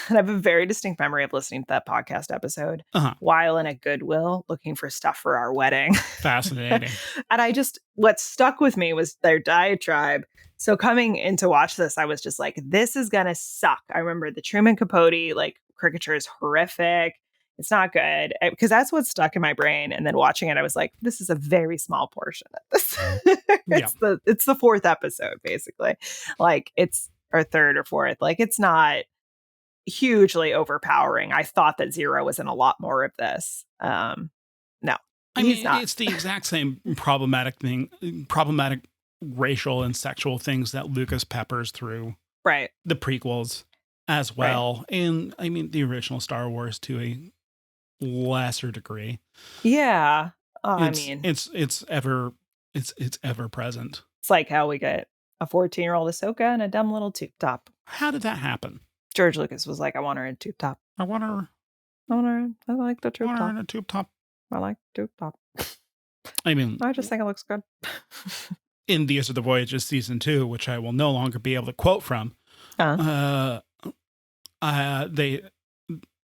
Speaker 2: And I have a very distinct memory of listening to that podcast episode while in a Goodwill looking for stuff for our wedding.
Speaker 1: Fascinating.
Speaker 2: And what stuck with me was their diatribe. So coming in to watch this, I was just like, this is going to suck. I remember the Truman Capote, like caricature is horrific. It's not good because that's what stuck in my brain. And then watching it, I was like, this is a very small portion of this. It's the fourth episode, basically. Like it's or third or fourth. Like it's not hugely overpowering. I thought that Zero was in a lot more of this. No,
Speaker 1: I mean, it's the exact same problematic racial and sexual things that Lucas peppers through the prequels as well. Right. And I mean, the original Star Wars to a lesser degree.
Speaker 2: Yeah.
Speaker 1: It's ever present.
Speaker 2: It's like how we get a 14-year-old Ahsoka and a dumb little tube top.
Speaker 1: How did that happen?
Speaker 2: George Lucas was like, I want her in a tube top. I like the tube top.
Speaker 1: In a tube top.
Speaker 2: I like tube top.
Speaker 1: I mean,
Speaker 2: I just think it looks good.
Speaker 1: In These Are the Voyages season 2, which I will no longer be able to quote from, they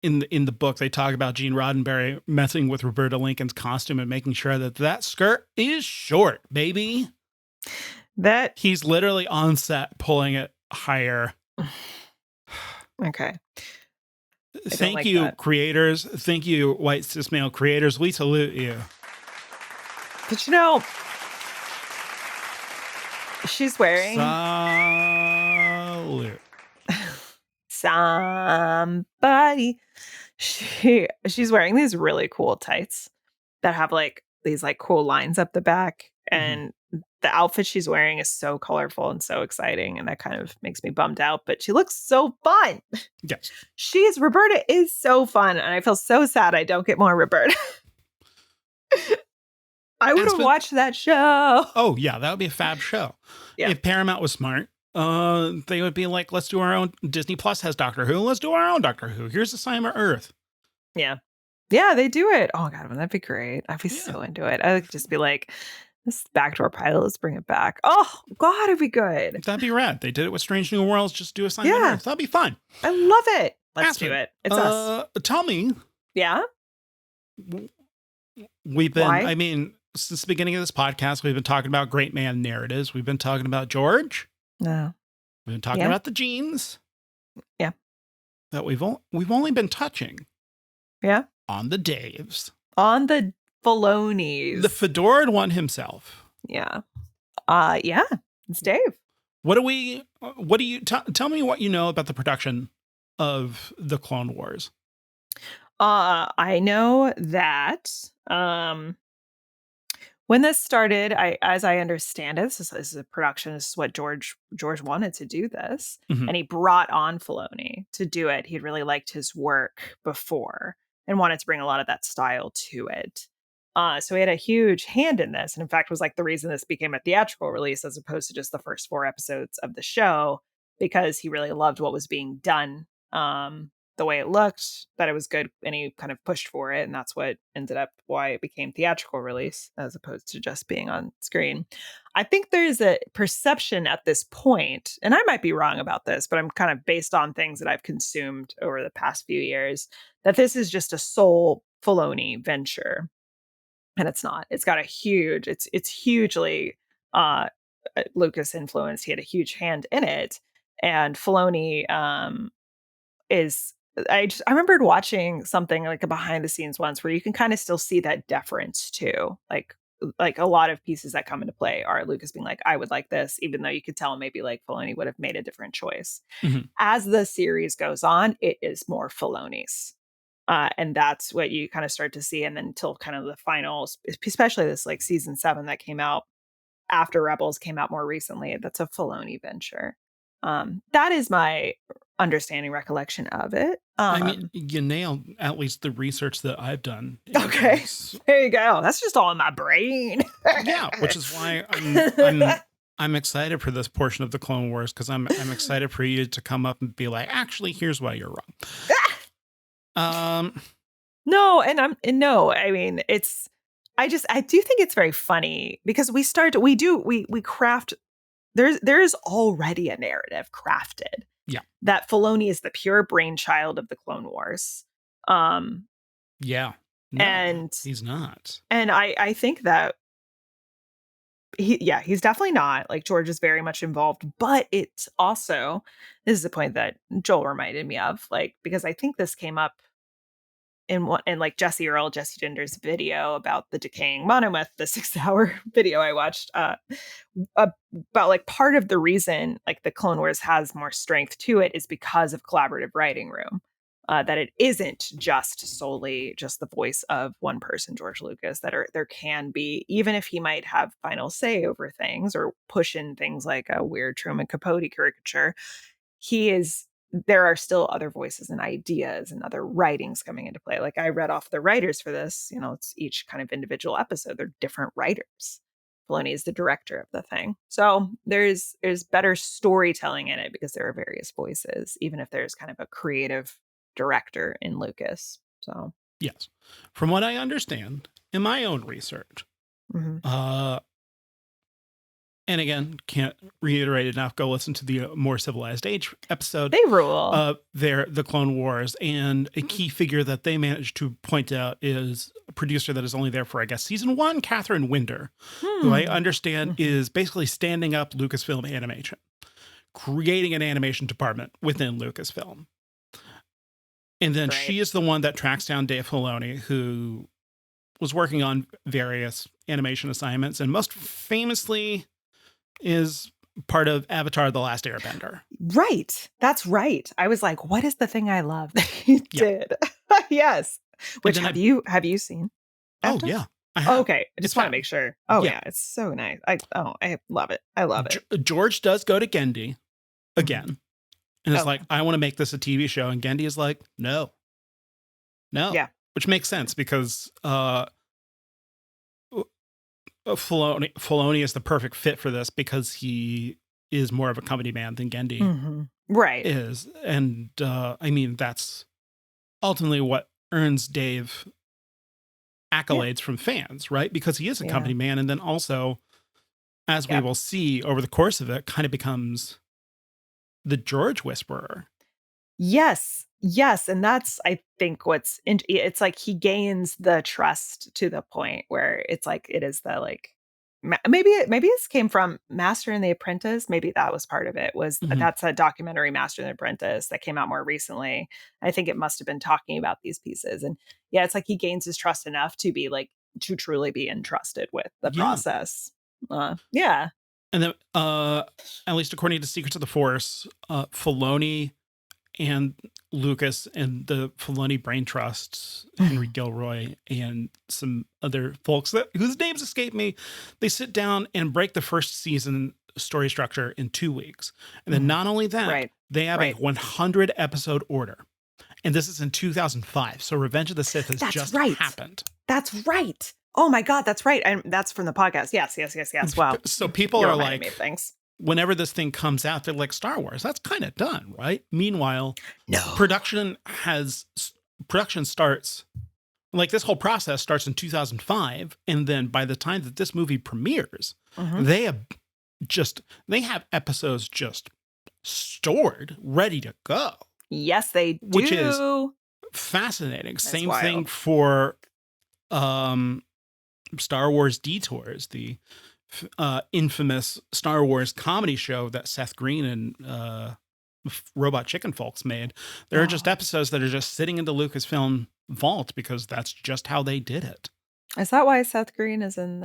Speaker 1: in the book they talk about Gene Roddenberry messing with Roberta Lincoln's costume and making sure that skirt is short, baby.
Speaker 2: That
Speaker 1: he's literally on set pulling it higher.
Speaker 2: Okay.
Speaker 1: Thank you, creators. Thank you, white cis male creators. We salute you.
Speaker 2: But she's wearing somebody. She's wearing these really cool tights that have like these like cool lines up the back, and the outfit she's wearing is so colorful and so exciting, and that kind of makes me bummed out. But she looks so fun.
Speaker 1: Yes,
Speaker 2: Roberta is so fun, and I feel so sad I don't get more Roberta. I would have watched that show.
Speaker 1: Oh yeah, that would be a fab show. Yeah. If Paramount was smart, they would be like, let's do our own. Disney Plus has Doctor Who. Let's do our own Doctor Who. Here's Assignment Earth.
Speaker 2: Yeah. Yeah, they do it. Oh God, that'd be great. I'd be so into it. I would just be like, this backdoor pilot, let's bring it back. Oh God, it'd be good.
Speaker 1: That'd be rad. They did it with Strange New Worlds. Just do Assignment Earth. That'd be fun.
Speaker 2: I love it. Let's do it. It's us.
Speaker 1: Tell me.
Speaker 2: Yeah.
Speaker 1: We've been, I mean, since the beginning of this podcast, we've been talking about great man narratives. We've been talking about George.
Speaker 2: No.
Speaker 1: We've been talking
Speaker 2: Yeah.
Speaker 1: about the genes.
Speaker 2: Yeah.
Speaker 1: That we've only been touching.
Speaker 2: Yeah.
Speaker 1: On the Daves.
Speaker 2: On the Filonies.
Speaker 1: The fedored one himself.
Speaker 2: Yeah. Yeah. It's Dave.
Speaker 1: What do you tell me what you know about the production of the Clone Wars?
Speaker 2: I know that when this started, as I understand it, this is a production. This is what George wanted to do this,
Speaker 1: Mhm.
Speaker 2: and he brought on Filoni to do it. He'd really liked his work before and wanted to bring a lot of that style to it. So he had a huge hand in this, and in fact, was like the reason this became a theatrical release as opposed to just the first 4 episodes of the show, because he really loved what was being done. The way it looked, that it was good, and he kind of pushed for it, and that's what ended up why it became theatrical release as opposed to just being on screen. I think there's a perception at this point, and I might be wrong about this, but I'm kind of based on things that I've consumed over the past few years, that this is just a sole Filoni venture, and it's not. It's got a huge, it's hugely Lucas influenced. He had a huge hand in it, and Filoni is I remembered watching something like a behind the scenes once where you can kind of still see that deference too. Like a lot of pieces that come into play are Lucas being like, I would like this, even though you could tell maybe like Filoni would have made a different choice.
Speaker 1: Mhm.
Speaker 2: As the series goes on, it is more Filoni's. And that's what you kind of start to see. And then until kind of the finals, especially this like season 7 that came out after Rebels came out more recently, that's a Filoni venture. That is my understanding recollection of it.
Speaker 1: I mean, you nailed at least the research that I've done.
Speaker 2: Okay, there you go. That's just all in my brain.
Speaker 1: Yeah, which is why I'm excited for this portion of the Clone Wars, because I'm excited for you to come up and be like, actually, here's why you're wrong.
Speaker 2: No, I mean, I do think it's very funny because we craft. There is already a narrative crafted.
Speaker 1: Yeah.
Speaker 2: That Filoni is the pure brainchild of the Clone Wars.
Speaker 1: Yeah. No,
Speaker 2: and
Speaker 1: he's not.
Speaker 2: And I think that he's definitely not. Like, George is very much involved, but it's also, this is the point that Joel reminded me of, like, because I think this came up in like Jesse Gender's video about the decaying monomyth, the 6-hour video I watched, about like part of the reason like the Clone Wars has more strength to it is because of collaborative writing room. That it isn't just solely just the voice of one person, George Lucas, that there can be, even if he might have final say over things or push in things like a weird Truman Capote caricature, there are still other voices and ideas and other writings coming into play. Like, I read off the writers for this, it's each kind of individual episode. They're different writers. Filoni is the director of the thing. So there's better storytelling in it because there are various voices, even if there's kind of a creative director in Lucas. So
Speaker 1: yes, from what I understand in my own research, and again, can't reiterate enough, go listen to the More Civilized Age episode.
Speaker 2: They rule.
Speaker 1: The Clone Wars. And a key figure that they managed to point out is a producer that is only there for, I guess, season 1, Catherine Winder, who I understand is basically standing up Lucasfilm Animation, creating an animation department within Lucasfilm. And then she is the one that tracks down Dave Filoni, who was working on various animation assignments, and most famously is part of Avatar: The Last Airbender.
Speaker 2: Right. That's right. I was like, what is the thing I love that he did? Yes. Which have you seen?
Speaker 1: Avatar? Oh, yeah.
Speaker 2: Okay. I just want to make sure. Oh, yeah. It's so nice. I love it. I love it.
Speaker 1: George does go to Gendy again. And it's like, I want to make this a TV show. And Gendy is like, no.
Speaker 2: Yeah.
Speaker 1: Which makes sense because Filoni is the perfect fit for this because he is more of a company man than Gendy is. And I mean, that's ultimately what earns Dave accolades from fans, right? Because he is a company man. And then also, as we will see over the course of it, kind of becomes the George whisperer.
Speaker 2: Yes. Yes, and that's I think it's like he gains the trust to the point where it's like it is the like maybe this came from Master and the Apprentice. Maybe that was part of it.
Speaker 1: Mhm.
Speaker 2: That's a documentary, Master and the Apprentice, that came out more recently. I think it must have been talking about these pieces, and yeah, it's like he gains his trust enough to be like to truly be entrusted with the
Speaker 1: Yeah.
Speaker 2: process. Yeah,
Speaker 1: And then, at least according to Secrets of the Force, Filoni and Lucas and the Filoni Brain Trust, Henry Gilroy, and some other folks whose names escape me, they sit down and break the first season story structure in 2 weeks. And then not only that,
Speaker 2: Right.
Speaker 1: they have
Speaker 2: Right.
Speaker 1: a 100 episode order. And this is in 2005. So Revenge of the Sith has
Speaker 2: That's
Speaker 1: just
Speaker 2: right.
Speaker 1: happened.
Speaker 2: That's right. Oh my God, that's right. And that's from the podcast. Yes. Wow.
Speaker 1: So people
Speaker 2: You're
Speaker 1: are
Speaker 2: reminding
Speaker 1: like,
Speaker 2: me of things.
Speaker 1: whenever this thing comes out, they're like, Star Wars, that's kind of done, right? Meanwhile,
Speaker 2: No.
Speaker 1: production starts, like this whole process starts in 2005. And then by the time that this movie premieres,
Speaker 2: Mhm.
Speaker 1: they have episodes just stored, ready to go.
Speaker 2: Yes, they do.
Speaker 1: Which is fascinating.
Speaker 2: That's
Speaker 1: Same
Speaker 2: wild.
Speaker 1: thing for Star Wars Detours, the infamous Star Wars comedy show that Seth Green and Robot Chicken folks made. There are just episodes that are just sitting in the Lucasfilm vault because that's just how they did it.
Speaker 2: Is that why Seth Green is in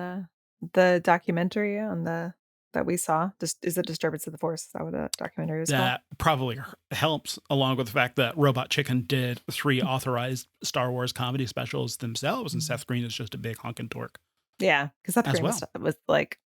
Speaker 2: the documentary on that we saw? Is it Disturbance of the Force? Is that what the documentary is called?
Speaker 1: That probably helps, along with the fact that Robot Chicken did 3 authorized Star Wars comedy specials themselves, and Seth Green is just a big honkin' dork.
Speaker 2: Yeah, because Seth
Speaker 1: as
Speaker 2: Green
Speaker 1: well.
Speaker 2: was like,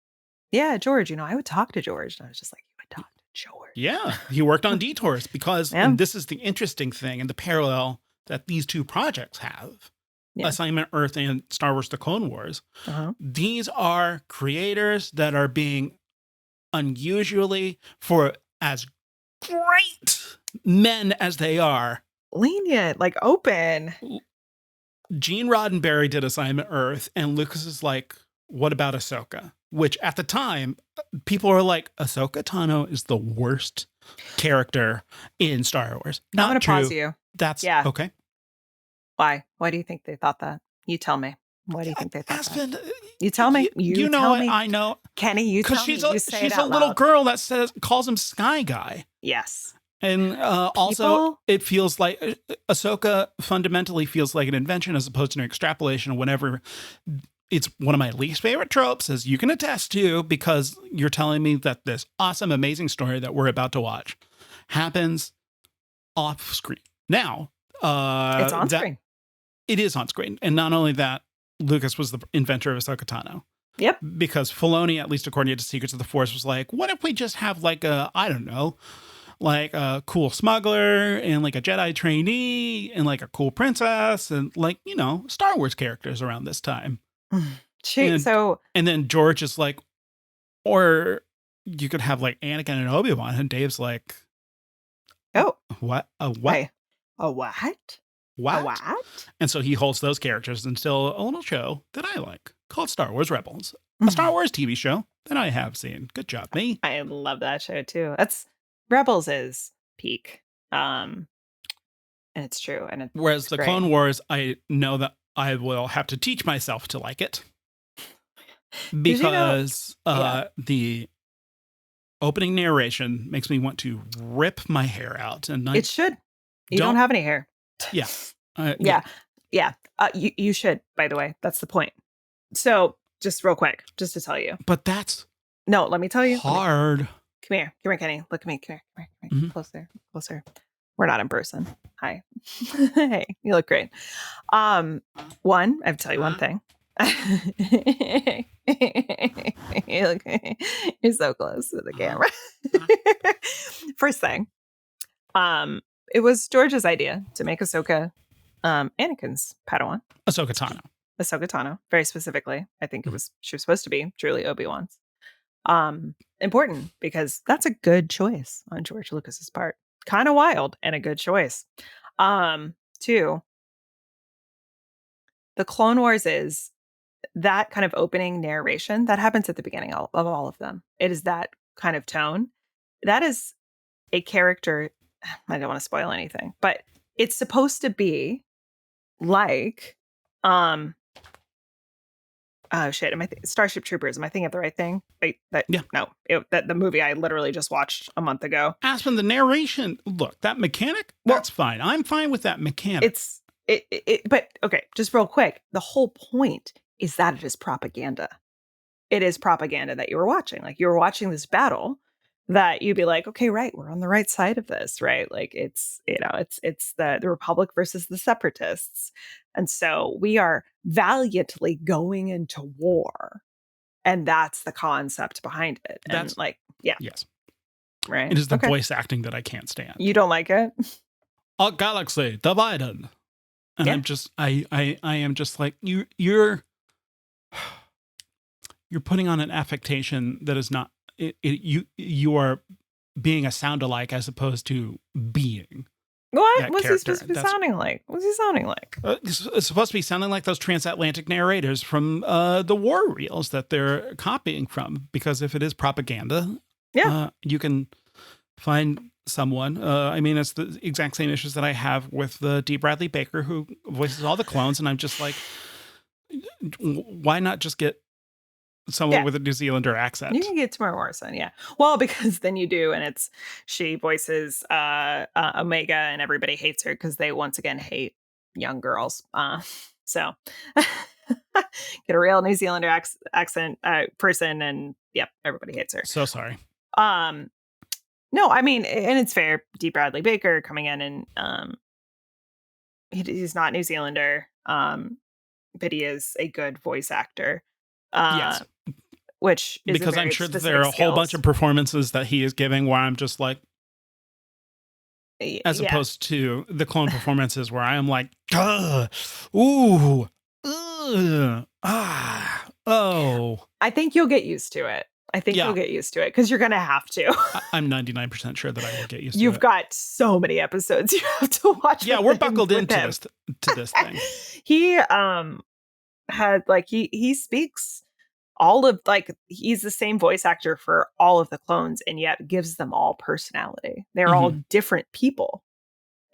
Speaker 2: yeah, George, I would talk to George. And I was just like, you would talk to George.
Speaker 1: Yeah, he worked on Detours because,
Speaker 2: Yeah.
Speaker 1: and this is the interesting thing and the parallel that these two projects have,
Speaker 2: Yeah.
Speaker 1: Assignment Earth and Star Wars The Clone Wars.
Speaker 2: Uh-huh.
Speaker 1: These are creators that are being unusually, for as great men as they are,
Speaker 2: Lenient, like open.
Speaker 1: Gene Roddenberry did Assignment Earth, and Lucas is like, what about Ahsoka? Which at the time, people are like, Ahsoka Tano is the worst character in Star Wars.
Speaker 2: I'm
Speaker 1: Not
Speaker 2: going to
Speaker 1: true.
Speaker 2: pause you.
Speaker 1: That's
Speaker 2: Yeah.
Speaker 1: okay.
Speaker 2: Why? Why do you think they thought that? You tell me. Why do you think they thought
Speaker 1: Aspen,
Speaker 2: that? You tell me.
Speaker 1: You know
Speaker 2: tell
Speaker 1: it.
Speaker 2: me.
Speaker 1: I know.
Speaker 2: Kenny, you tell me. You say
Speaker 1: she's
Speaker 2: it
Speaker 1: a
Speaker 2: out
Speaker 1: little
Speaker 2: loud.
Speaker 1: girl that calls him Sky Guy.
Speaker 2: Yes.
Speaker 1: And also, it feels like Ahsoka fundamentally feels like an invention as opposed to an extrapolation. Whenever it's one of my least favorite tropes, as you can attest to, because you're telling me that this awesome, amazing story that we're about to watch happens off screen. Now,
Speaker 2: It's on screen.
Speaker 1: It is on screen. And not only that, Lucas was the inventor of Ahsoka Tano.
Speaker 2: Yep.
Speaker 1: Because Filoni, at least according to Secrets of the Force, was like, what if we just have like like a cool smuggler and like a Jedi trainee and like a cool princess and like, Star Wars characters around this time. And then George is like, or you could have like Anakin and Obi-Wan, and Dave's like,
Speaker 2: oh,
Speaker 1: what? A what?
Speaker 2: Wait, a what?
Speaker 1: What?
Speaker 2: A what?
Speaker 1: And so he holds those characters until a little show that I like called Star Wars Rebels, a Star Wars TV show that I have seen. Good job, me.
Speaker 2: I love that show too. Rebels is peak. And it's true. And
Speaker 1: whereas
Speaker 2: it's
Speaker 1: the
Speaker 2: great.
Speaker 1: Clone Wars, I know that I will have to teach myself to like it because the opening narration makes me want to rip my hair out. And
Speaker 2: it should. You don't have any hair.
Speaker 1: Yeah.
Speaker 2: Yeah. You should, by the way. That's the point. So just real quick, just to tell you.
Speaker 1: But that's
Speaker 2: let me tell you.
Speaker 1: Hard.
Speaker 2: Come here, Kenny. Look at me. Come here.
Speaker 1: Mm-hmm.
Speaker 2: Closer. We're not in person. Hi. Hey, you look great. I have to tell you one thing. You're so close to the camera. First thing, it was George's idea to make Ahsoka Anakin's Padawan.
Speaker 1: Ahsoka Tano,
Speaker 2: very specifically. I think she was supposed to be truly Obi-Wan's. Important because that's a good choice on George Lucas's part. Kind of wild and a good choice. 2, the Clone Wars is that kind of opening narration that happens at the beginning of all of them. It is that kind of tone. That is a character. I don't want to spoil anything, but it's supposed to be like, oh shit, Starship Troopers? Am I thinking of the right thing? Wait, that the movie I literally just watched a month ago.
Speaker 1: Aspen, the narration. Look, that mechanic. That's fine. I'm fine with that mechanic.
Speaker 2: But okay, just real quick. The whole point is that it is propaganda. It is propaganda that you were watching. Like, you were watching this battle that you'd be like, okay, right, we're on the right side of this, right? Like, it's the Republic versus the Separatists. And so we are valiantly going into war. And that's the concept behind it. And
Speaker 1: That's yes.
Speaker 2: Right.
Speaker 1: It is the voice acting that I can't stand.
Speaker 2: You don't like it?
Speaker 1: A galaxy divided. And I'm just I am just like you're putting on an affectation that is not you are being a sound-alike as opposed to being.
Speaker 2: What was he supposed to be sounding like? What's he sounding like?
Speaker 1: It's supposed to be sounding like those transatlantic narrators from the war reels that they're copying from. Because if it is propaganda, you can find someone. I mean, it's the exact same issues that I have with the D. Bradley Baker who voices all the clones, and I'm just like, why not just get someone with a New Zealander accent?
Speaker 2: You can get Tamara Morrison, well, because then you do, and she voices Omega, and everybody hates her because they once again hate young girls. So get a real New Zealander accent person, and everybody hates her.
Speaker 1: So sorry.
Speaker 2: No, I mean, and it's fair. D. Bradley Baker coming in, and he's not New Zealander, but he is a good voice actor.
Speaker 1: Yes.
Speaker 2: Which is
Speaker 1: because I'm sure that there are a whole bunch of performances that he is giving where I'm just like, as opposed to the clone performances where I am like, ooh, oh.
Speaker 2: I think you'll get used to it. You'll get used to it because you're going to have to.
Speaker 1: I'm 99% sure that I will get used to it.
Speaker 2: You've got so many episodes you have to watch.
Speaker 1: Yeah, we're buckled into this thing.
Speaker 2: He had he speaks all of he's the same voice actor for all of the clones, and yet gives them all personality. They're all different people,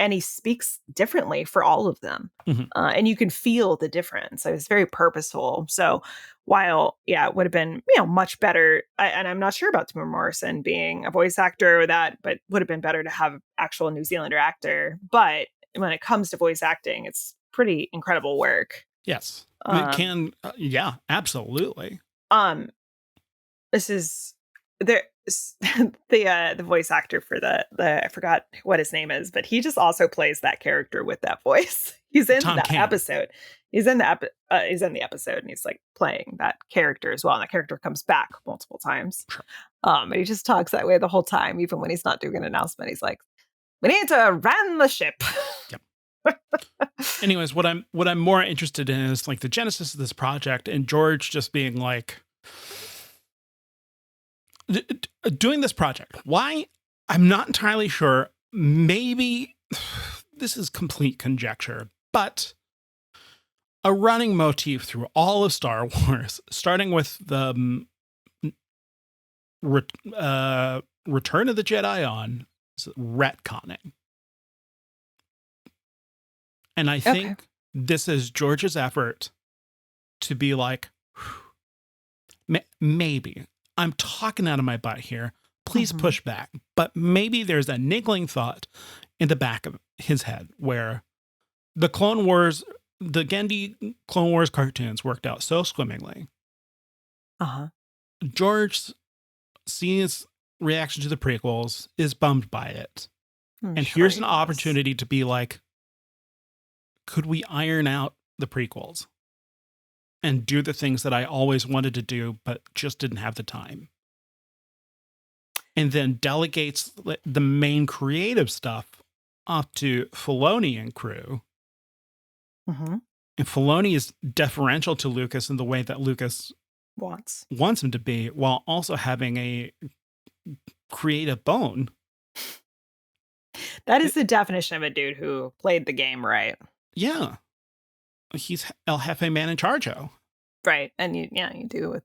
Speaker 2: and he speaks differently for all of them. And you can feel the difference. So it's very purposeful. So while it would have been much better, and I'm not sure about Tamara Morrison being a voice actor or that, but would have been better to have actual New Zealander actor. But when it comes to voice acting, it's pretty incredible work.
Speaker 1: Yes, it can. Absolutely.
Speaker 2: This is the voice actor for the I forgot what his name is, but he just also plays that character with that voice. He's in that episode. He's in the episode, and he's like playing that character as well. And that character comes back multiple times.
Speaker 1: Sure.
Speaker 2: And he just talks that way the whole time, even when he's not doing an announcement. He's like, "We need to ran the ship."
Speaker 1: Yep. Anyways, what I'm more interested in is like the genesis of this project, and George just being like, doing this project. Why? I'm not entirely sure. Maybe this is complete conjecture, but a running motif through all of Star Wars, starting with the Return of the Jedi on, is retconning. And I think this is George's effort to be like, maybe. I'm talking out of my butt here. Please push back. But maybe there's a niggling thought in the back of his head where the Clone Wars, the Genndy Clone Wars cartoons worked out so swimmingly. George sees reaction to the prequels, is bummed by it. And here's an opportunity to be like, could we iron out the prequels and do the things that I always wanted to do, but just didn't have the time? And then delegates the main creative stuff off to Filoni and crew. And Filoni is deferential to Lucas in the way that Lucas wants him to be, while also having a creative bone.
Speaker 2: That is the definition of a dude who played the game right.
Speaker 1: Yeah. He's El Jefe man in charge.
Speaker 2: Right. And you do with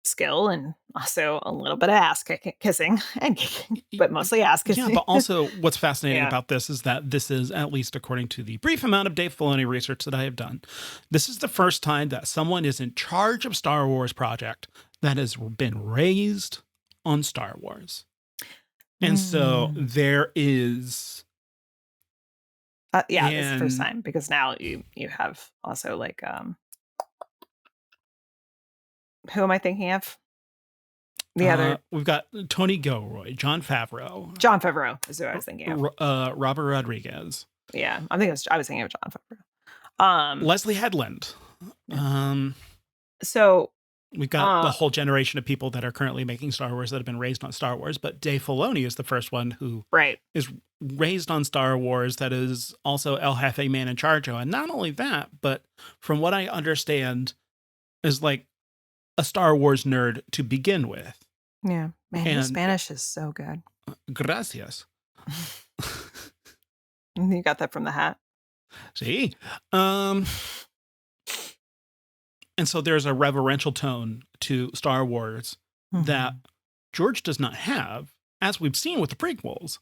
Speaker 2: skill and also a little bit of ass kissing and kicking, but mostly ass kissing.
Speaker 1: Yeah, but also what's fascinating
Speaker 2: Yeah.
Speaker 1: about this is that this is, at least according to the brief amount of Dave Filoni research that I have done, this is the first time that someone is in charge of Star Wars project that has been raised on Star Wars. And so there is...
Speaker 2: It's the first time, because now you have also like who am I thinking of? The other
Speaker 1: we've got Tony Gilroy, Jon Favreau,
Speaker 2: John Favreau is who I was thinking of.
Speaker 1: Robert Rodriguez.
Speaker 2: Yeah, I was thinking of John Favreau.
Speaker 1: Leslie Headland.
Speaker 2: So
Speaker 1: we've got the whole generation of people that are currently making Star Wars that have been raised on Star Wars, but Dave Filoni is the first one who is raised on Star Wars that is also El Jefe man in charge of. And not only that, but from what I understand, is like a Star Wars nerd to begin with.
Speaker 2: Yeah. Man, your Spanish is so good.
Speaker 1: Gracias.
Speaker 2: You got that from the hat.
Speaker 1: See? And so there's a reverential tone to Star Wars that George does not have, as we've seen with the prequels.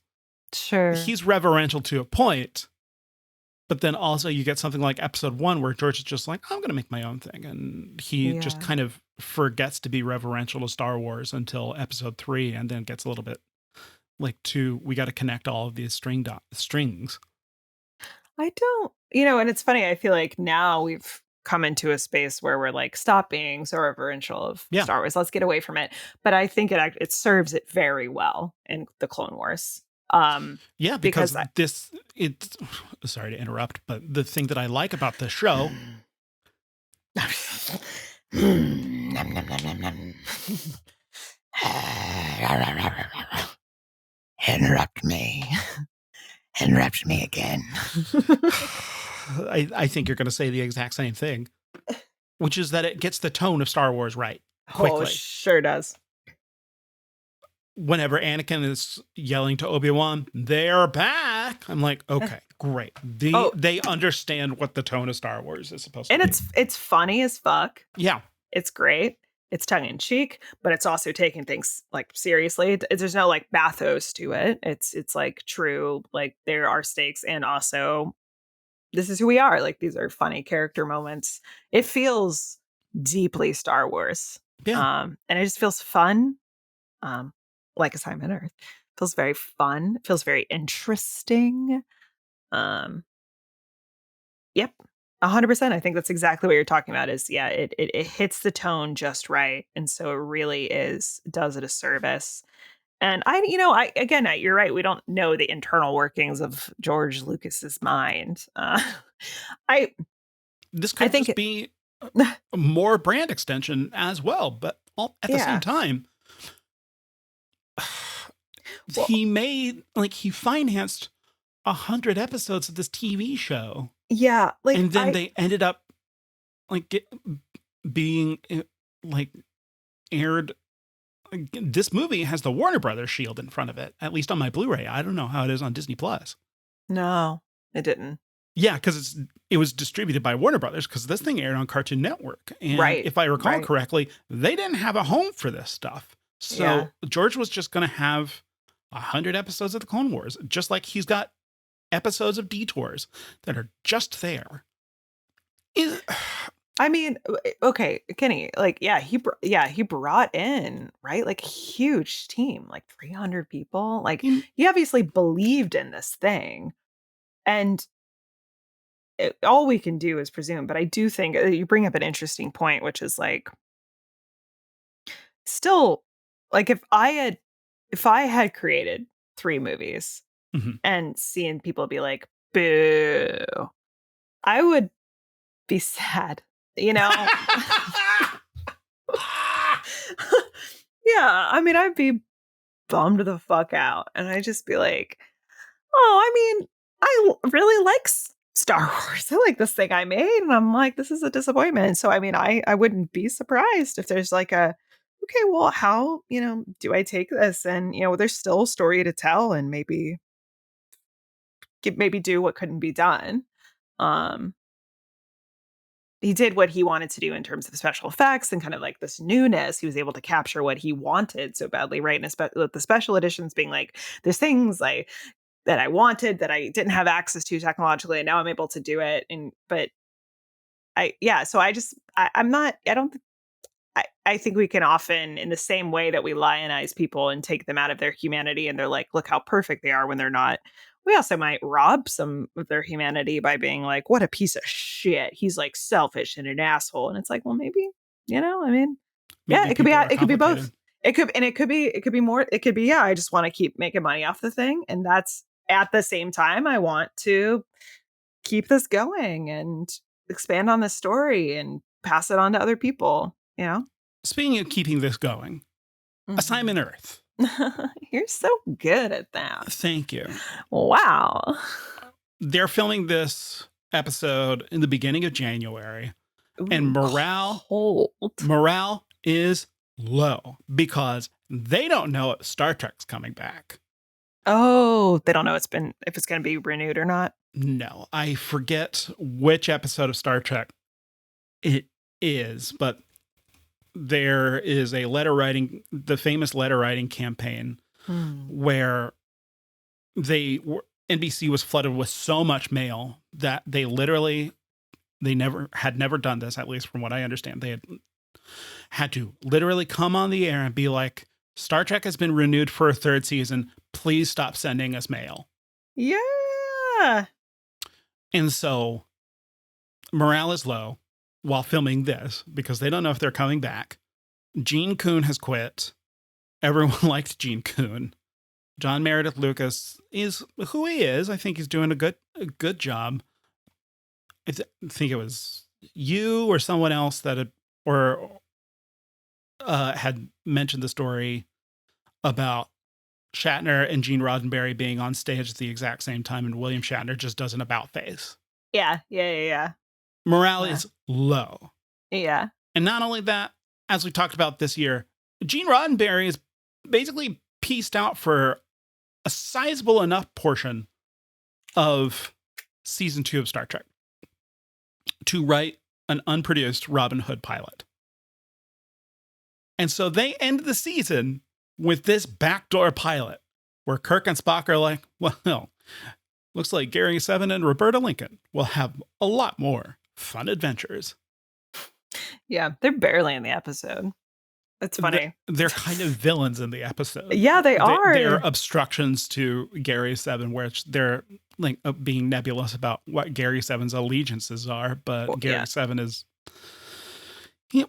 Speaker 2: Sure.
Speaker 1: He's reverential to a point, but then also you get something like Episode 1 where George is just like, I'm going to make my own thing. And he just kind of forgets to be reverential to Star Wars until Episode 3, and then gets a little bit like we got to connect all of these strings.
Speaker 2: I don't, and it's funny. I feel like now we've come into a space where we're like, stop being so reverential of Star Wars. Let's get away from it. But I think it serves it very well in the Clone Wars.
Speaker 1: Because it's sorry to interrupt, but the thing that I like about this show
Speaker 2: interrupt me again.
Speaker 1: I think you're going to say the exact same thing, which is that it gets the tone of Star Wars right quickly.
Speaker 2: Oh, sure does.
Speaker 1: Whenever Anakin is yelling to Obi-Wan, they're back. I'm like, okay, great. They understand what the tone of Star Wars is supposed to be.
Speaker 2: And it's funny as fuck.
Speaker 1: Yeah.
Speaker 2: It's great. It's tongue in cheek, but it's also taking things like seriously. There's no like bathos to it. It's like true, like there are stakes, and also this is who we are. Like these are funny character moments. It feels deeply Star Wars.
Speaker 1: Yeah.
Speaker 2: And it just feels fun. Like Assignment Earth. It feels very fun. It feels very interesting. Yep. 100%. I think that's exactly what you're talking about it hits the tone just right. And so it really does it a service. And you're right. We don't know the internal workings of George Lucas's mind.
Speaker 1: This could just be more brand extension as well, but at the same time, he financed 100 episodes of this TV show.
Speaker 2: Yeah,
Speaker 1: and then they ended up being aired. This movie has the Warner Brothers shield in front of it, at least on my Blu-ray. I don't know how it is on Disney Plus.
Speaker 2: No, it didn't.
Speaker 1: Yeah, because it was distributed by Warner Brothers, because this thing aired on Cartoon Network. And if I recall correctly, they didn't have a home for this stuff. So George was just going to have 100 episodes of the Clone Wars, just like he's got episodes of Detours that are just there.
Speaker 2: I mean, okay, Kenny, he brought in, right? Like a huge team, like 300 people. Like he obviously believed in this thing. And all we can do is presume, but I do think you bring up an interesting point, which is like, still, like if I had created 3 movies and seeing people be like, boo, I would be sad, Yeah, I mean, I'd be bummed the fuck out. And I'd just be like, I mean, I really like Star Wars. I like this thing I made. And I'm like, this is a disappointment. So, I mean, I wouldn't be surprised if there's like okay, well, how, do I take this? And, there's still a story to tell, and maybe do what couldn't be done. he did what he wanted to do in terms of special effects and kind of like this newness. He was able to capture what he wanted so badly, right? And with the special editions being like, there's things like that I wanted that I didn't have access to technologically, and now I'm able to do it. So I'm not, I don't, I think we can often, in the same way that we lionize people and take them out of their humanity and they're like, look how perfect they are when they're not. We also might rob some of their humanity by being like, what a piece of shit. He's like selfish and an asshole. And it's like, well, maybe, I mean,
Speaker 1: Maybe
Speaker 2: it could be,
Speaker 1: people are
Speaker 2: it could be both.
Speaker 1: complicated.
Speaker 2: It could be more, it could be, yeah, I just want to keep making money off the thing. And that's at the same time, I want to keep this going and expand on this story and pass it on to other people,
Speaker 1: Speaking of keeping this going, Assignment Earth.
Speaker 2: You're so good at that.
Speaker 1: Thank you.
Speaker 2: Wow.
Speaker 1: They're filming this episode in the beginning of January, and morale is low because they don't know if Star Trek's coming back.
Speaker 2: Oh, they don't know if it's going to be renewed or not.
Speaker 1: No, I forget which episode of Star Trek it is, but there is a the famous letter writing campaign where NBC was flooded with so much mail that they had never done this, at least from what I understand. They had to literally come on the air and be like, Star Trek has been renewed for a third season. Please stop sending us mail.
Speaker 2: Yeah.
Speaker 1: And so morale is low while filming this because they don't know if they're coming back. Gene Kuhn has quit. Everyone liked Gene Kuhn. John Meredith Lucas is who he is. I think he's doing a good job. I think it was you or someone else that had mentioned the story about Shatner and Gene Roddenberry being on stage at the exact same time, and William Shatner just does an about face.
Speaker 2: Yeah.
Speaker 1: Morale is low.
Speaker 2: Yeah.
Speaker 1: And not only that, as we talked about this year, Gene Roddenberry is basically pieced out for a sizable enough portion of season 2 of Star Trek to write an unproduced Robin Hood pilot. And so they end the season with this backdoor pilot where Kirk and Spock are like, well, looks like Gary Seven and Roberta Lincoln will have a lot more fun adventures.
Speaker 2: Yeah, they're barely in the episode. It's funny.
Speaker 1: They're kind of villains in the episode.
Speaker 2: Yeah, they are.
Speaker 1: They're obstructions to Gary Seven, which they're like being nebulous about what Gary Seven's allegiances are. But Gary Seven is,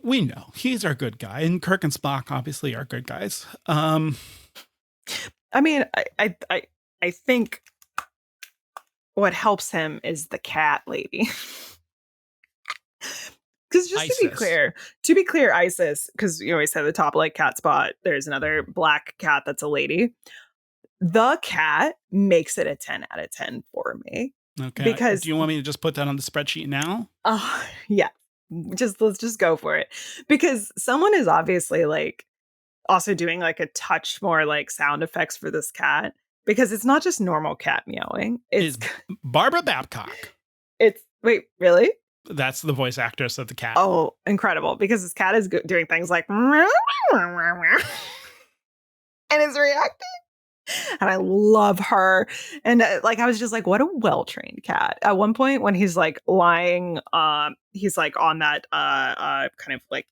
Speaker 1: we know he's our good guy, and Kirk and Spock obviously are good guys.
Speaker 2: I mean, I think what helps him is the cat lady. Because just to be clear, Isis, because you always say the top like cat spot, there's another black cat that's a lady. The cat makes it a 10 out of 10 for me.
Speaker 1: Okay.
Speaker 2: Because
Speaker 1: do you want me to just put that on the spreadsheet now?
Speaker 2: Yeah. Let's just go for it. Because someone is obviously like also doing like a touch more like sound effects for this cat. Because it's not just normal cat meowing. It's
Speaker 1: Barbara Babcock.
Speaker 2: Wait, really?
Speaker 1: That's the voice actress of the cat.
Speaker 2: Oh, incredible. Because this cat is doing things like and is reacting. And I love her. And I was just like, what a well-trained cat. At one point when he's like lying, he's like on that kind of like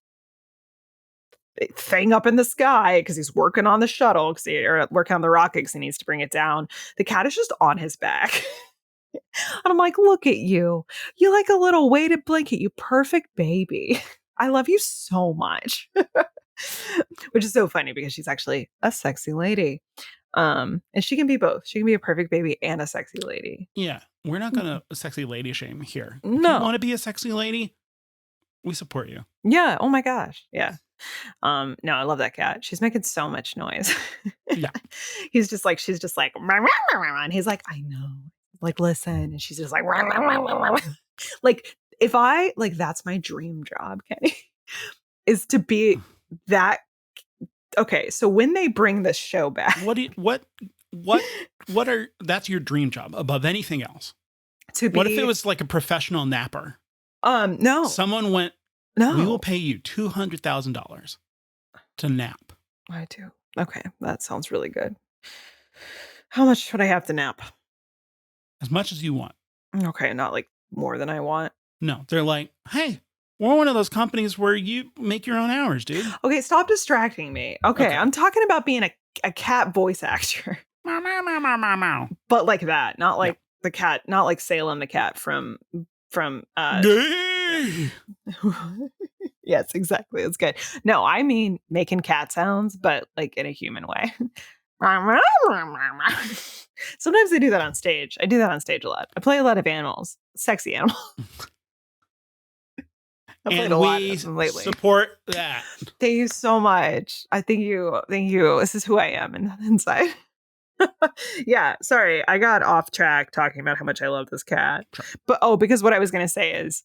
Speaker 2: thing up in the sky because he's working on the shuttle or working on the rocket because he needs to bring it down. The cat is just on his back. And I'm like, look at you. You like a little weighted blanket, you perfect baby. I love you so much. Which is so funny because she's actually a sexy lady. And she can be both. She can be a perfect baby and a sexy lady.
Speaker 1: Yeah. We're not going to sexy lady shame here.
Speaker 2: No.
Speaker 1: If you want to be a sexy lady, we support you.
Speaker 2: Yeah. Oh my gosh. Yeah. No, I love that cat. She's making so much noise.
Speaker 1: Yeah.
Speaker 2: She's just like, and he's like, I know. Like, listen. And she's just like, like, if I, like, that's my dream job, Kenny, is to be that. Okay. So when they bring this show back,
Speaker 1: that's your dream job above anything else?
Speaker 2: To be,
Speaker 1: what if it was like a professional napper?
Speaker 2: No.
Speaker 1: Someone went,
Speaker 2: No.
Speaker 1: we will pay you $200,000 to nap.
Speaker 2: I do. Okay, that sounds really good. How much would I have to nap?
Speaker 1: As much as you want.
Speaker 2: Okay, not like more than I want.
Speaker 1: No, they're like, hey, we're one of those companies where you make your own hours, dude.
Speaker 2: Okay, stop distracting me. Okay. I'm talking about being a cat voice actor.
Speaker 1: Meow, meow, meow, meow, meow, meow.
Speaker 2: But like that, not like the cat, not like Salem the cat from
Speaker 1: Gay!
Speaker 2: Yes, exactly. It's good. No, I mean making cat sounds, but like in a human way. Sometimes I do that on stage. I do that on stage a lot. I play a lot of animals, sexy animals. I played
Speaker 1: And
Speaker 2: a lot
Speaker 1: we
Speaker 2: of them lately.
Speaker 1: support that.
Speaker 2: Thank you so much. I thank you. Thank you. This is who I am inside. Yeah, sorry. I got off track talking about how much I love this cat.
Speaker 1: Sure.
Speaker 2: But because what I was going to say is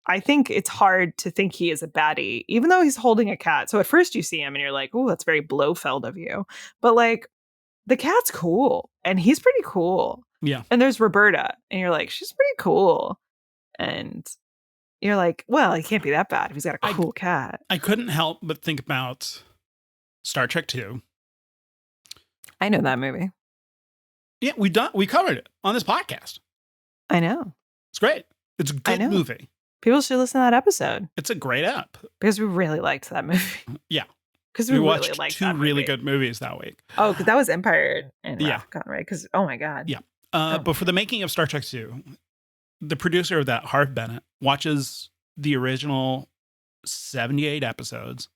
Speaker 2: I think it's hard to think he is a baddie, even though he's holding a cat. So at first you see him and you're like, oh, that's very Blofeld of you. But like, the cat's cool and he's pretty cool.
Speaker 1: Yeah.
Speaker 2: And there's Roberta and you're like, she's pretty cool. And you're like, well, he can't be that bad if he's got a cool cat.
Speaker 1: I couldn't help but think about Star Trek II.
Speaker 2: I know that movie.
Speaker 1: Yeah, we covered it on this podcast.
Speaker 2: I know.
Speaker 1: It's great. It's a good movie.
Speaker 2: People should listen to that episode.
Speaker 1: It's a great app.
Speaker 2: Because we really liked that movie.
Speaker 1: Yeah.
Speaker 2: Because
Speaker 1: we
Speaker 2: really
Speaker 1: watched
Speaker 2: liked
Speaker 1: two
Speaker 2: that movie.
Speaker 1: really good movies that week.
Speaker 2: Oh, because that was Empire and
Speaker 1: Yeah.
Speaker 2: Wrath, right? Because, oh my God.
Speaker 1: Yeah. But for the making of Star Trek II, the producer of that, Harv Bennett, watches the original 78 episodes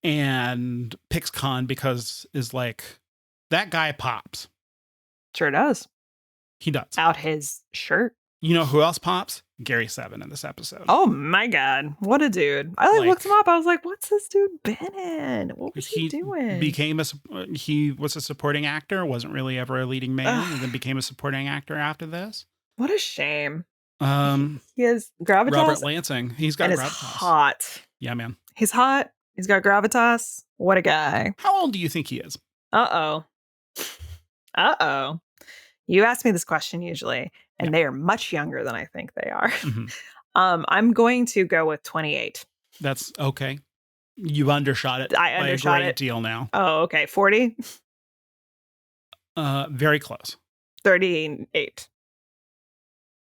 Speaker 1: and picks Khan because is like, that guy pops.
Speaker 2: Sure does.
Speaker 1: He does.
Speaker 2: Out his shirt.
Speaker 1: You know who else pops? Gary Seven in this episode.
Speaker 2: Oh my God. What a dude. I looked him up. I was like, what's this dude been in? What was he doing?
Speaker 1: He was a supporting actor, wasn't really ever a leading man, and then became a supporting actor after this.
Speaker 2: What a shame.
Speaker 1: He
Speaker 2: has gravitas.
Speaker 1: Robert Lansing. He's got
Speaker 2: and
Speaker 1: gravitas.
Speaker 2: Is hot.
Speaker 1: Yeah, man.
Speaker 2: He's hot. He's got gravitas. What a guy.
Speaker 1: How old do you think he is?
Speaker 2: Uh-oh. You ask me this question usually, and they are much younger than I think they are.
Speaker 1: Mm-hmm.
Speaker 2: I'm going to go with 28.
Speaker 1: That's okay. You undershot it
Speaker 2: I undershot
Speaker 1: by a great
Speaker 2: it.
Speaker 1: deal now.
Speaker 2: Oh, okay. 40?
Speaker 1: Very close.
Speaker 2: 38.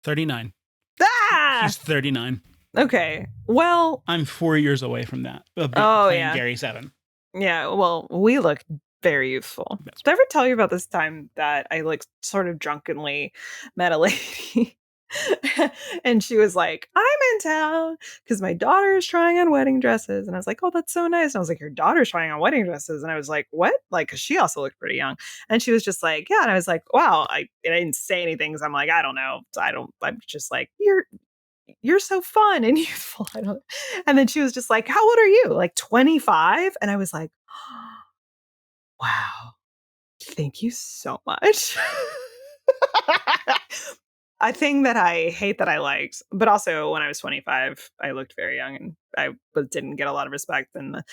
Speaker 1: 39.
Speaker 2: Ah!
Speaker 1: He's 39.
Speaker 2: Okay. Well,
Speaker 1: I'm 4 years away from that. Of playing Gary Seven.
Speaker 2: Yeah. Well, we look very youthful.
Speaker 1: Yes.
Speaker 2: Did I ever tell you about this time that I like sort of drunkenly met a lady and she was like, I'm in town because my daughter is trying on wedding dresses. And I was like, oh, that's so nice. And I was like, your daughter's trying on wedding dresses. And I was like, what? Like, because she also looked pretty young. And she was just like, yeah. And I was like, wow. I didn't say anything because I'm like, I don't know. I'm just like, you're so fun and youthful. And then she was just like, how old are you? Like 25? And I was like, wow, thank you so much. A thing that I hate that I liked, but also when I was 25, I looked very young and I didn't get a lot of respect. And